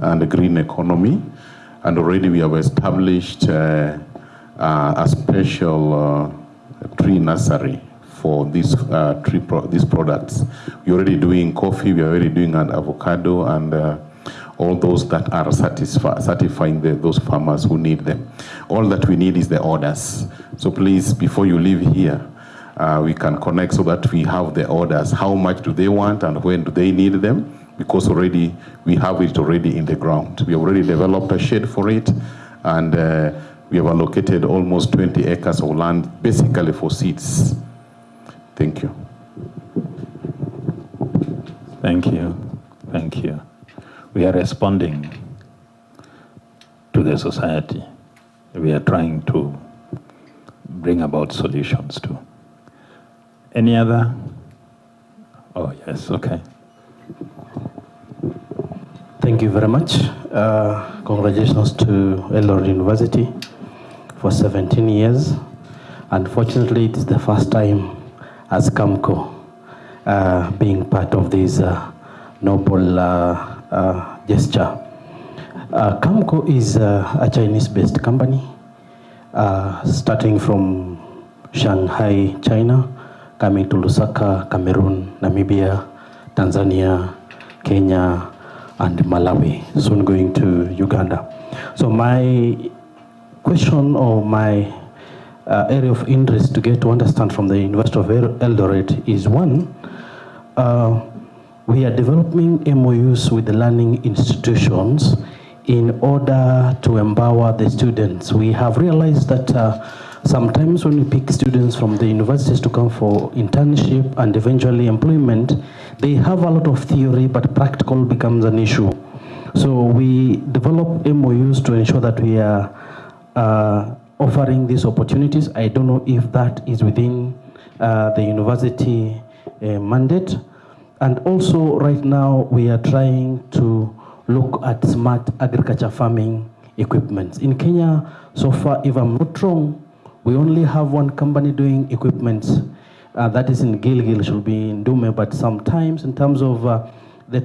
B: and the green economy, and already we have established a special tree nursery for these these products. We're already doing coffee, we're already doing an avocado, and all those that are certifying those farmers who need them. All that we need is the orders. So please, before you leave here, we can connect so that we have the orders. How much do they want and when do they need them? Because already we have it already in the ground. We already developed a shed for it, and we have allocated almost 20 acres of land basically for seeds. Thank you.
E: Thank you. Thank you. We are responding to the society. We are trying to bring about solutions too. Any other? Oh, yes, okay.
J: Thank you very much. Congratulations to Eldoret University for 17 years. Unfortunately, it is the first time as CAMCO being part of this noble gesture. CAMCO is a Chinese-based company starting from Shanghai, China, coming to Lusaka, Cameroon, Namibia, Tanzania, Kenya, and Malawi, soon going to Uganda. So my question or my area of interest to get to understand from the University of Eldoret is one, we are developing MOUs with the learning institutions in order to empower the students. We have realized that sometimes when we pick students from the universities to come for internship and eventually employment, they have a lot of theory, but practical becomes an issue. So we develop MOUs to ensure that we are offering these opportunities. I don't know if that is within the university mandate. And also right now we are trying to look at smart agriculture farming equipment. In Kenya, so far, if I'm not wrong, we only have one company doing equipment. That is in Gilgil, should be in Dume, but sometimes in terms of the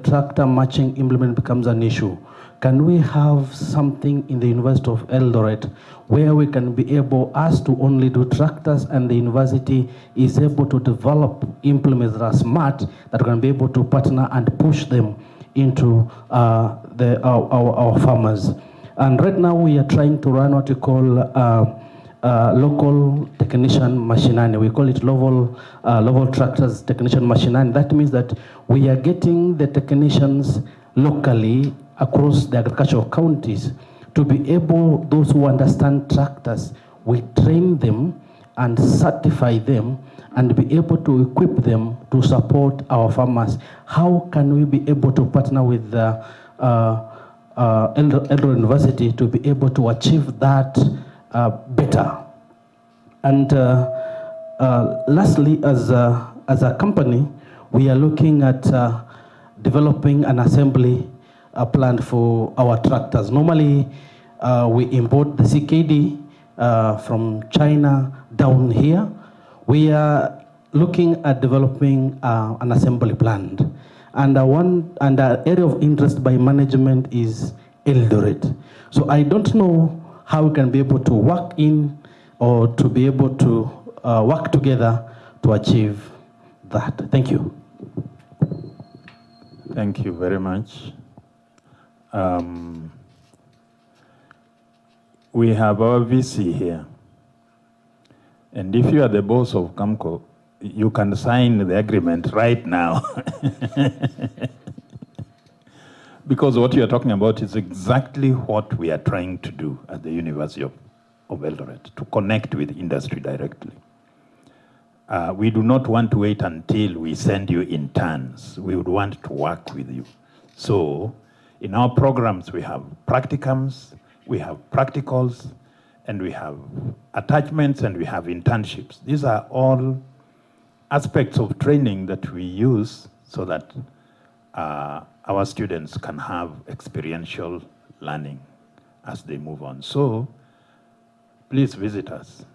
J: tractor matching implement becomes an issue. Can we have something in the University of Eldoret where we can be able, us to only do tractors, and the university is able to develop implements that are smart, that can be able to partner and push them into our farmers? And right now we are trying to run what we call local technician machinani. We call it level tractors technician machinani. That means that we are getting the technicians locally across the agricultural counties to be able, those who understand tractors, we train them and certify them and be able to equip them to support our farmers. How can we be able to partner with the Eldoret University to be able to achieve that better? And lastly, as a company, we are looking at developing an assembly plan for our tractors. Normally, we import the CKD from China down here. We are looking at developing an assembly plant. And an area of interest by management is Eldoret. So I don't know how we can be able to work in or to be able to work together to achieve that. Thank you.
E: Thank you very much. We have our VC here. And if you are the boss of CAMCO, you can sign the agreement right now. Because what you are talking about is exactly what we are trying to do at the University of Eldoret, to connect with industry directly. We do not want to wait until we send you interns. We would want to work with you. So in our programs, we have practicums, we have practicals, and we have attachments, and we have internships. These are all aspects of training that we use so that our students can have experiential learning as they move on. So please visit us.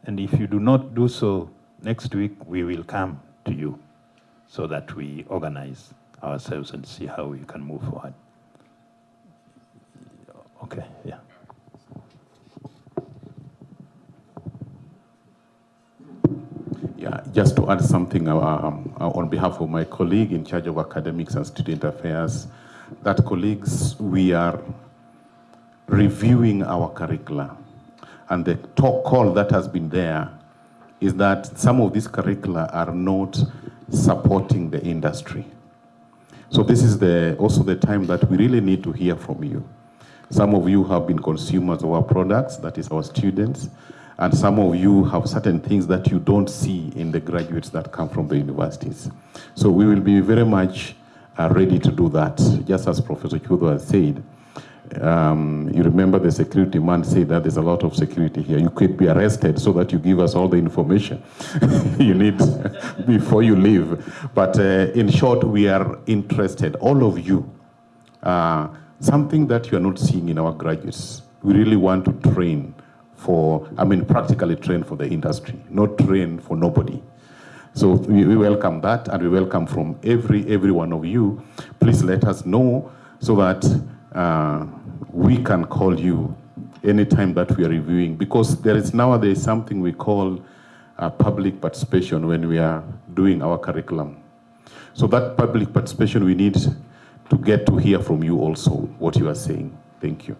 E: And if you do not do so, next week we will come to you so that we organize ourselves and see how we can move forward. Okay, yeah.
B: Yeah, just to add something on behalf of my colleague in charge of academics and student affairs, that colleagues, we are reviewing our curricula. And the talk call that has been there is that some of these curricula are not supporting the industry. So this is also the time that we really need to hear from you. Some of you have been consumers of our products, that is our students, and some of you have certain things that you don't see in the graduates that come from the universities. So we will be very much ready to do that. Just as Professor Chudo has said, You remember the security man said that there's a lot of security here. You could be arrested so that you give us all the information you need before you leave. But in short, we are interested, all of you, something that you are not seeing in our graduates. We really want to train for, practically train for the industry, not train for nobody. So we welcome that, and we welcome from every one of you. Please let us know so that we can call you anytime that we are reviewing, because there is nowadays something we call public participation when we are doing our curriculum. So that public participation, we need to get to hear from you also what you are saying. Thank you.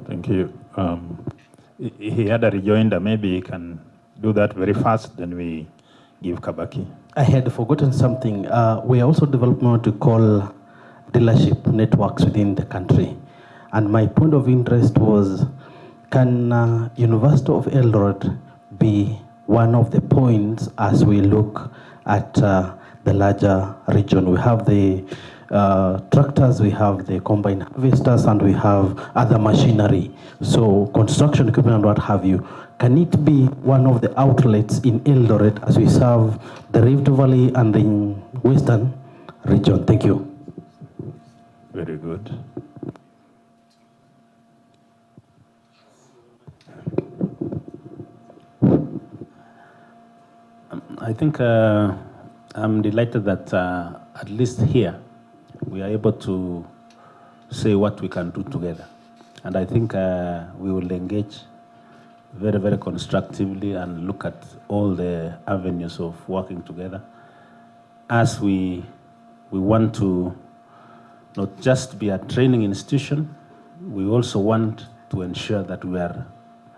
E: Thank you. He had a rejoinder. Maybe he can do that very fast, then we give Kabaki.
K: I had forgotten something. We are also developing what we call dealership networks within the country. And my point of interest was, can University of Eldoret be one of the points as we look at the larger region? We have the tractors, we have the combine harvesters, and we have other machinery. So construction equipment and what have you. Can it be one of the outlets in Eldoret as we serve the Rift Valley and the Western region? Thank you.
E: Very good. I think I'm delighted that at least here we are able to say what we can do together. And I think we will engage very, very constructively and look at all the avenues of working together, as we want to not just be a training institution, we also want to ensure that we are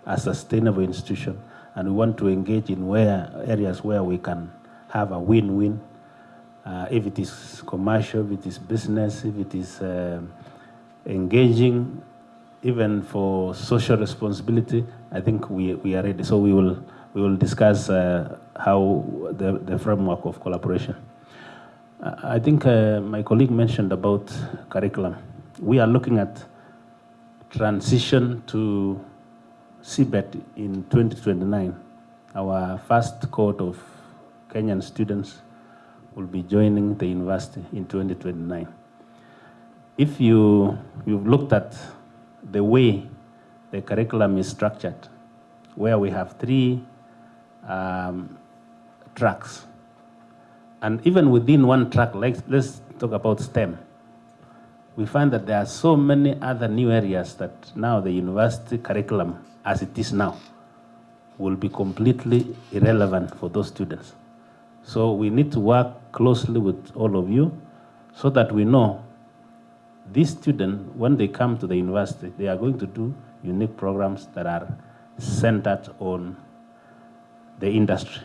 E: a sustainable institution, and we want to engage in areas where we can have a win-win. If it is commercial, if it is business, if it is engaging, even for social responsibility, I think we are ready. So we will discuss how the framework of collaboration. I think my colleague mentioned about curriculum. We are looking at transition to CBET in 2029. Our first cohort of Kenyan students will be joining the university in 2029. If you've looked at the way the curriculum is structured, where we have 3 tracks, and even within one track, let's talk about STEM, we find that there are so many other new areas that now the university curriculum, as it is now, will be completely irrelevant for those students. So we need to work closely with all of you so that we know these students, when they come to the university, they are going to do unique programs that are centered on the industry.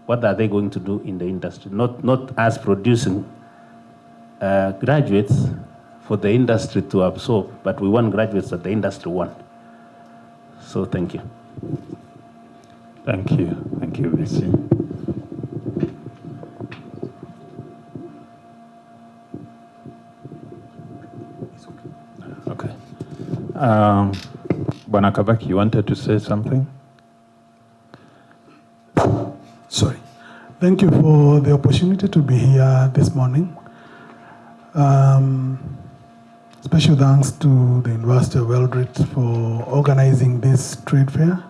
E: What are they going to do in the industry? Not as producing graduates for the industry to absorb, but we want graduates that the industry want. So thank you. Thank you. Thank you, VC. Okay. Bwana Kabaki, you wanted to say something?
L: Sorry. Thank you for the opportunity to be here this morning. Special thanks to the University of Eldoret for organizing this trade fair.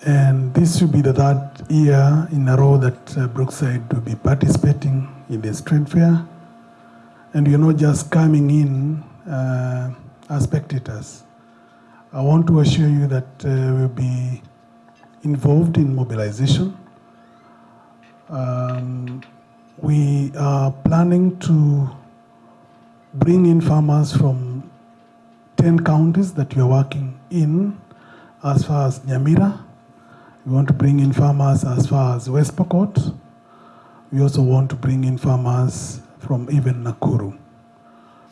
L: And this will be the 3rd year in a row that Brookside will be participating in this trade fair. And you're not just coming in as spectators. I want to assure you that we'll be involved in mobilization. We are planning to bring in farmers from 10 counties that we are working in, as far as Nyamira. We want to bring in farmers as far as West Pokot. We also want to bring in farmers from even Nakuru.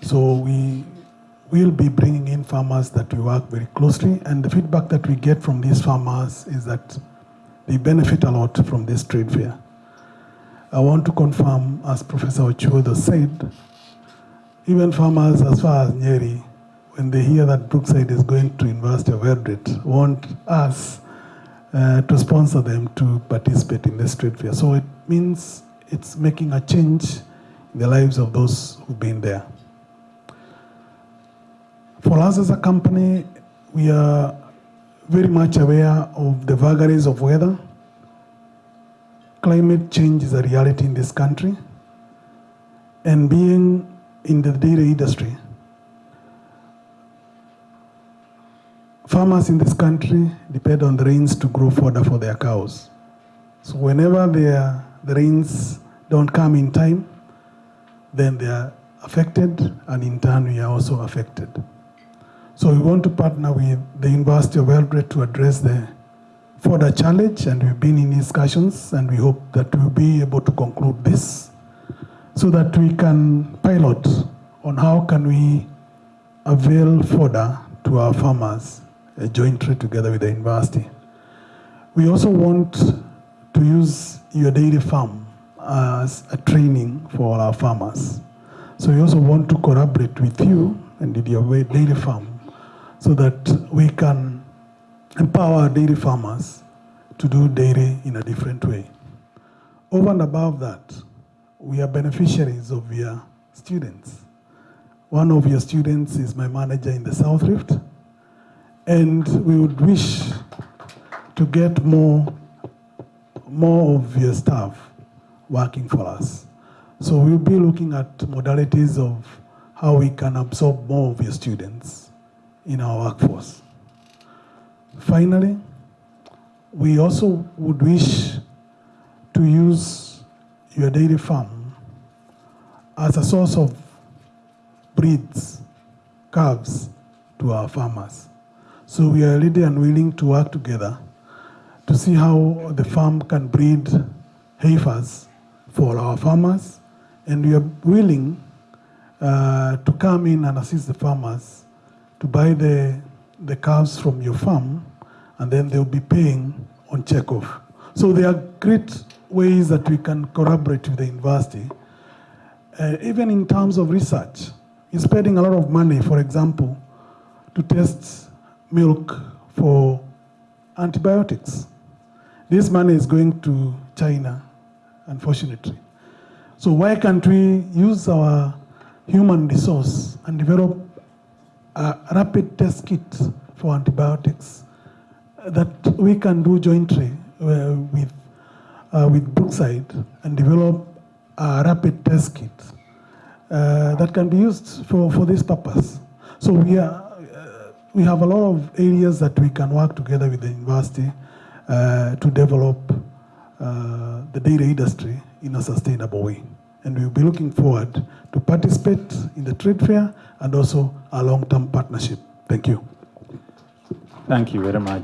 L: So we will be bringing in farmers that we work very closely, and the feedback that we get from these farmers is that they benefit a lot from this trade fair. I want to confirm, as Professor Ochuodo said, even farmers as far as Nyeri when they hear that Brookside is going to University of Eldoret, want us to sponsor them to participate in the street fair. So it means it's making a change in the lives of those who've been there. For us as a company, we are very much aware of the vagaries of weather. Climate change is a reality in this country. And being in the dairy industry, farmers in this country depend on the rains to grow fodder for their cows. So whenever the rains don't come in time, then they are affected, and in turn we are also affected. So we want to partner with the University of Eldoret to address the fodder challenge, and we've been in discussions, and we hope that we'll be able to conclude this so that we can pilot on how can we avail fodder to our farmers jointly together with the university. We also want to use your dairy farm as a training for our farmers. So we also want to collaborate with you and with your dairy farm so that we can empower dairy farmers to do dairy in a different way. Over and above that, we are beneficiaries of your students. One of your students is my manager in the South Rift, and we would wish to get more of your staff working for us. So we'll be looking at modalities of how we can absorb more of your students in our workforce. Finally, we also would wish to use your dairy farm as a source of breeds, calves, to our farmers. So we are ready and willing to work together to see how the farm can breed heifers for our farmers, and we are willing to come in and assist the farmers to buy the calves from your farm, and then they'll be paying on checkoff. So there are great ways that we can collaborate with the university. Even in terms of research, you're spending a lot of money, for example, to test milk for antibiotics. This money is going to China, unfortunately. So why can't we use our human resource and develop a rapid test kit for antibiotics that we can do jointly with Brookside and develop a rapid test kit that can be used for this purpose. So we have a lot of areas that we can work together with the university to develop the dairy industry in a sustainable way. And we'll be looking forward to participate in the trade fair and also a long-term partnership. Thank you.
E: Thank you very much,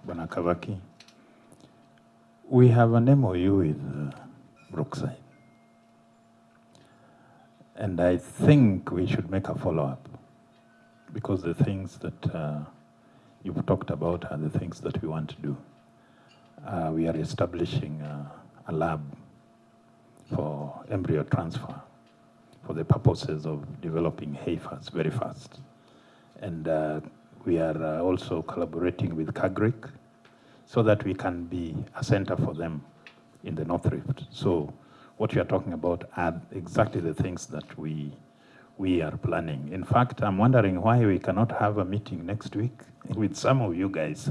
E: Bwana Kavaki. We have an MOU with Brookside. And I think we should make a follow-up, because the things that you've talked about are the things that we want to do. We are establishing a lab for embryo transfer for the purposes of developing heifers very fast. And we are also collaborating with CAGRIC so that we can be a center for them in the North Rift. So what you are talking about are exactly the things that we are planning. In fact, I'm wondering why we cannot have a meeting next week with some of you guys.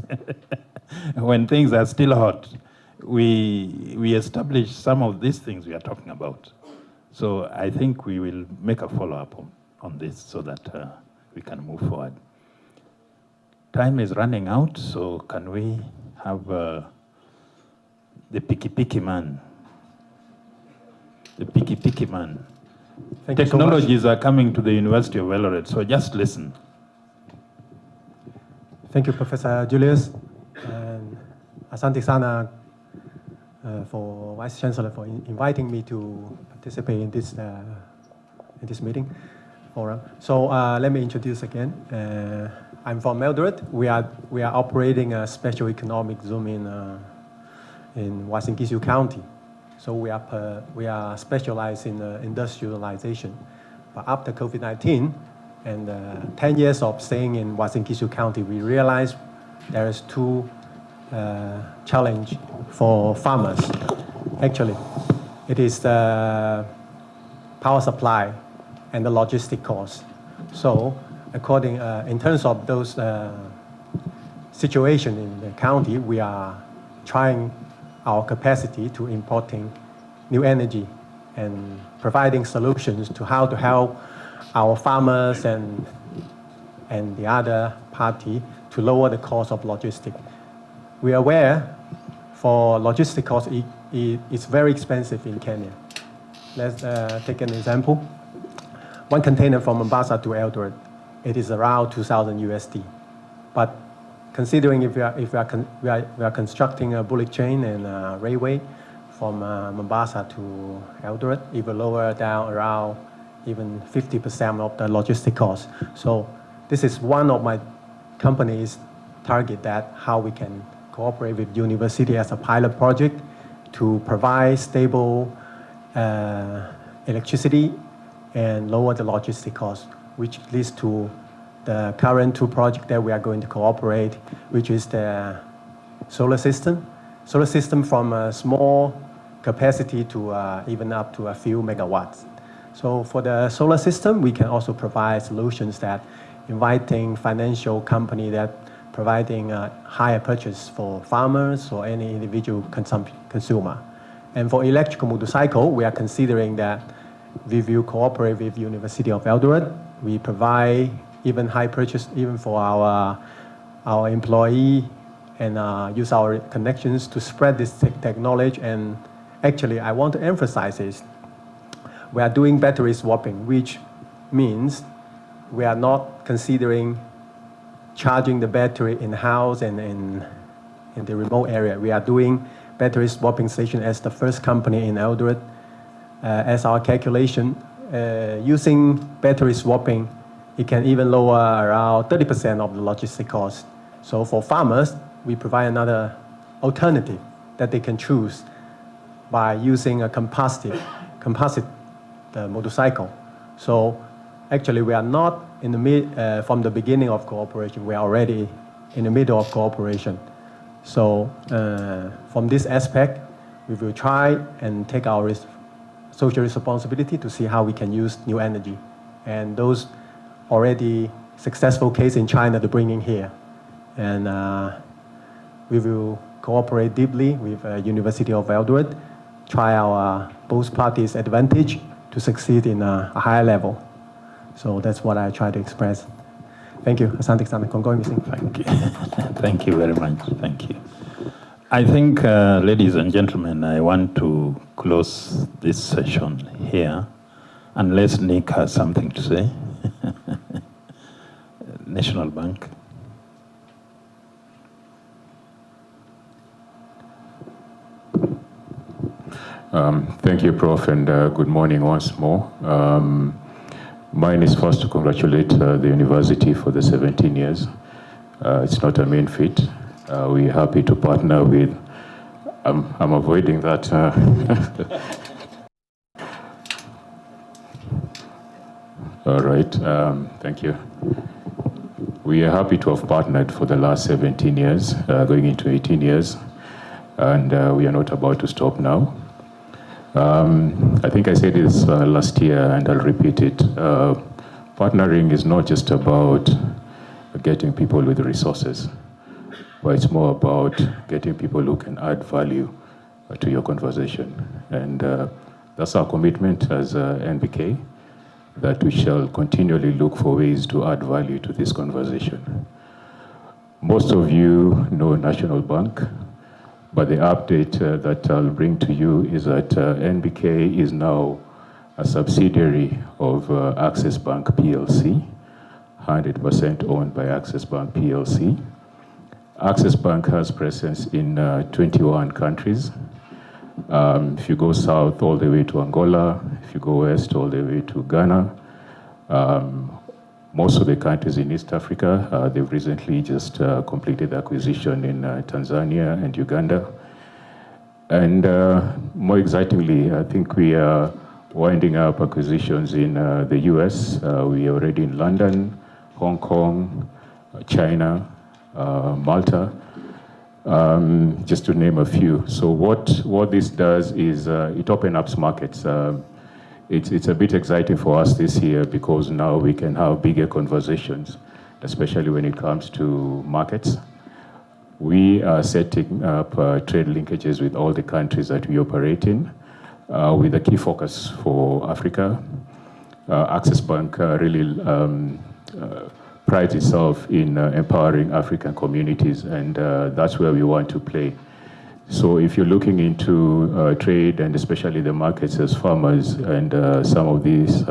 E: When things are still hot, we establish some of these things we are talking about. So I think we will make a follow-up on this so that we can move forward. Time is running out, so can we have the picky man? The picky man. Technologies are coming to the University of Eldoret, so just listen.
M: Thank you, Professor Julius, and asante sana for Vice Chancellor for inviting me to participate in this meeting forum. So let me introduce again. I'm from Eldoret. We are operating a special economic zone in Wasingishu County. So we are specialized in industrialization. But after COVID-19, And 10 years of staying in Wasingishu County, we realized there is two challenge for farmers. Actually, it is the power supply and the logistic cost. So, in terms of those situation in the county, we are trying our capacity to importing new energy and providing solutions to how to help our farmers and the other party to lower the cost of logistics. We are aware for logistic cost, it's very expensive in Kenya. Let's take an example. One container from Mombasa to Eldoret, it is around 2,000 USD. But considering if we are constructing a bullet train and a railway from Mombasa to Eldoret, it will lower down around even 50% of the logistic cost. So this is one of my company's target, that how we can cooperate with university as a pilot project to provide stable electricity and lower the logistic cost, which leads to the current two projects that we are going to cooperate, which is the solar system. Solar system from a small capacity to even up to a few megawatts. So for the solar system, we can also provide solutions that inviting financial company that providing a higher purchase for farmers or any individual consumer. And for electrical motorcycle, we are considering that we will cooperate with University of Eldoret. We provide even high purchase even for our employee and use our connections to spread this technology. And actually, I want to emphasize this. We are doing battery swapping, which means we are not considering charging the battery in-house and in the remote area. We are doing battery swapping station as the first company in Eldoret. As our calculation, using battery swapping, it can even lower around 30% of the logistic cost. So for farmers, we provide another alternative that they can choose by using a composite motorcycle. So actually, we are not in the from the beginning of cooperation. We are already in the middle of cooperation. So from this aspect, we will try and take our social responsibility to see how we can use new energy. And those already successful case in China to bring in here. And we will cooperate deeply with University of Eldoret, try our both parties' advantage to succeed in a higher level. So that's what I try to express. Thank you. Asante sana.
E: Thank you. Thank you very much. Thank you. I think, ladies and gentlemen, I want to close this session here, unless Nick has something to say. National Bank.
N: Thank you, Prof, and good morning once more. Mine is first to congratulate the university for the 17 years. It's not a mean feat. We're happy to partner with, I'm avoiding that. All right, thank you. We are happy to have partnered for the last 17 years, going into 18 years, and we are not about to stop now. I think I said this last year, and I'll repeat it. Partnering is not just about getting people with resources, but it's more about getting people who can add value to your conversation. And that's our commitment as NBK, that we shall continually look for ways to add value to this conversation. Most of you know National Bank, but the update that I'll bring to you is that NBK is now a subsidiary of Access Bank PLC, 100% owned by Access Bank PLC. Access Bank has presence in 21 countries. If you go south all the way to Angola, if you go west all the way to Ghana, most of the countries in East Africa, they've recently just completed acquisition in Tanzania and Uganda. And more excitingly, I think we are winding up acquisitions in the US. We are already in London, Hong Kong, China, Malta, just to name a few. So what this does is it opens up markets. It's a bit exciting for us this year because now we can have bigger conversations, especially when it comes to markets. We are setting up trade linkages with all the countries that we operate in, with a key focus for Africa. Access Bank really prides itself in empowering African communities, and that's where we want to play. So if you're looking into trade, and especially the markets as farmers, and some of these,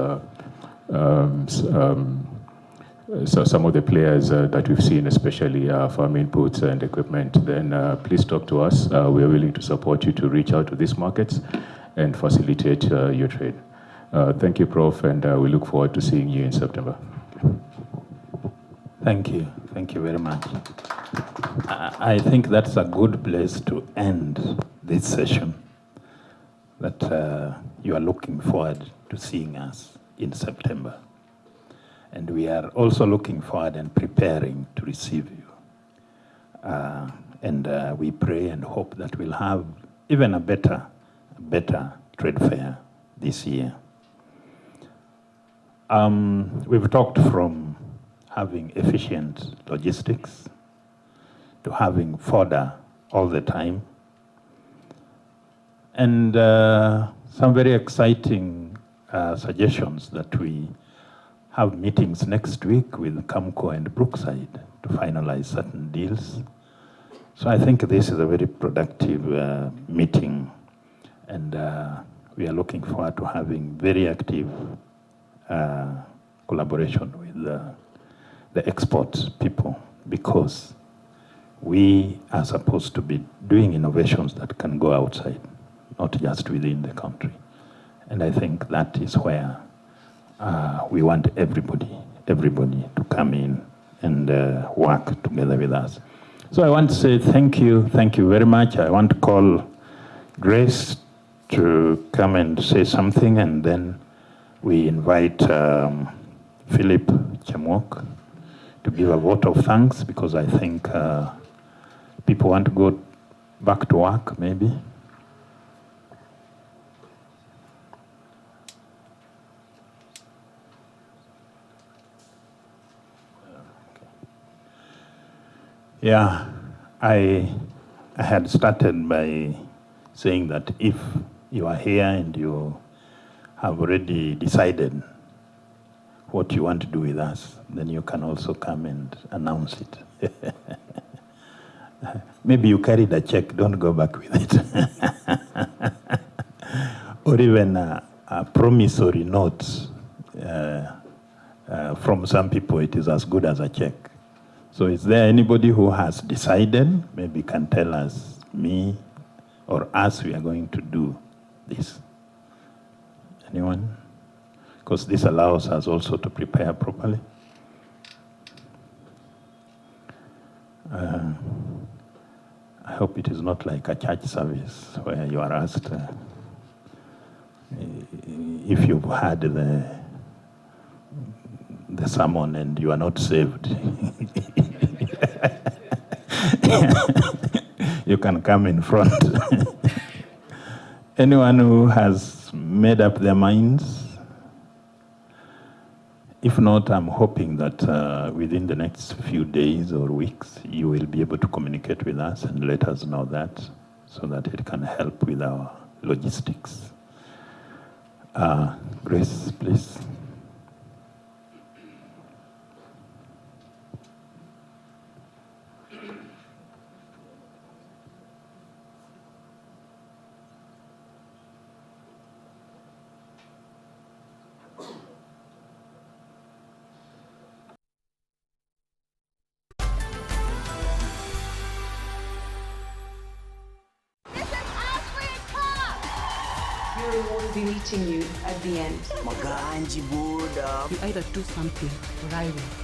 N: so some of the players that we've seen, especially farm inputs and equipment, then please talk to us. We are willing to support you to reach out to these markets and facilitate your trade. Thank you, Prof, and we look forward to seeing you in September.
E: Thank you. Thank you very much. I think that's a good place to end this session, that you are looking forward to seeing us in September. And we are also looking forward and preparing to receive you. And we pray and hope that we'll have even a better trade fair this year. We've talked from having efficient logistics to having fodder all the time, and some very exciting suggestions that we have meetings next week with Camco and Brookside to finalize certain deals. So I think this is a very productive meeting, and we are looking forward to having very active collaboration with the export people, because we are supposed to be doing innovations that can go outside, not just within the country. And I think that is where we want everybody to come in and work together with us. So I want to say thank you very much. I want to call Grace to come and say something, and then we invite Philip Chamwok to give a vote of thanks, because I think people want to go back to work, maybe. Yeah, I had started by saying that if you are here and you have already decided what you want to do with us, then you can also come and announce it. Maybe you carried a check, don't go back with it. Or even a promissory note. From some people, it is as good as a check. So is there anybody who has decided, maybe can tell us, me or us, we are going to do this? Anyone? Because this allows us also to prepare properly. I hope it is not like a church service where you are asked if you've had the sermon and you are not saved. You can come in front. Anyone who has made up their minds? If not, I'm hoping that within the next few days or weeks, you will be able to communicate with us and let us know that, so that it can help with our logistics. Grace, please.
O: Will be meeting you at the end.
P: Maganji Buddha.
O: You either do something or I will.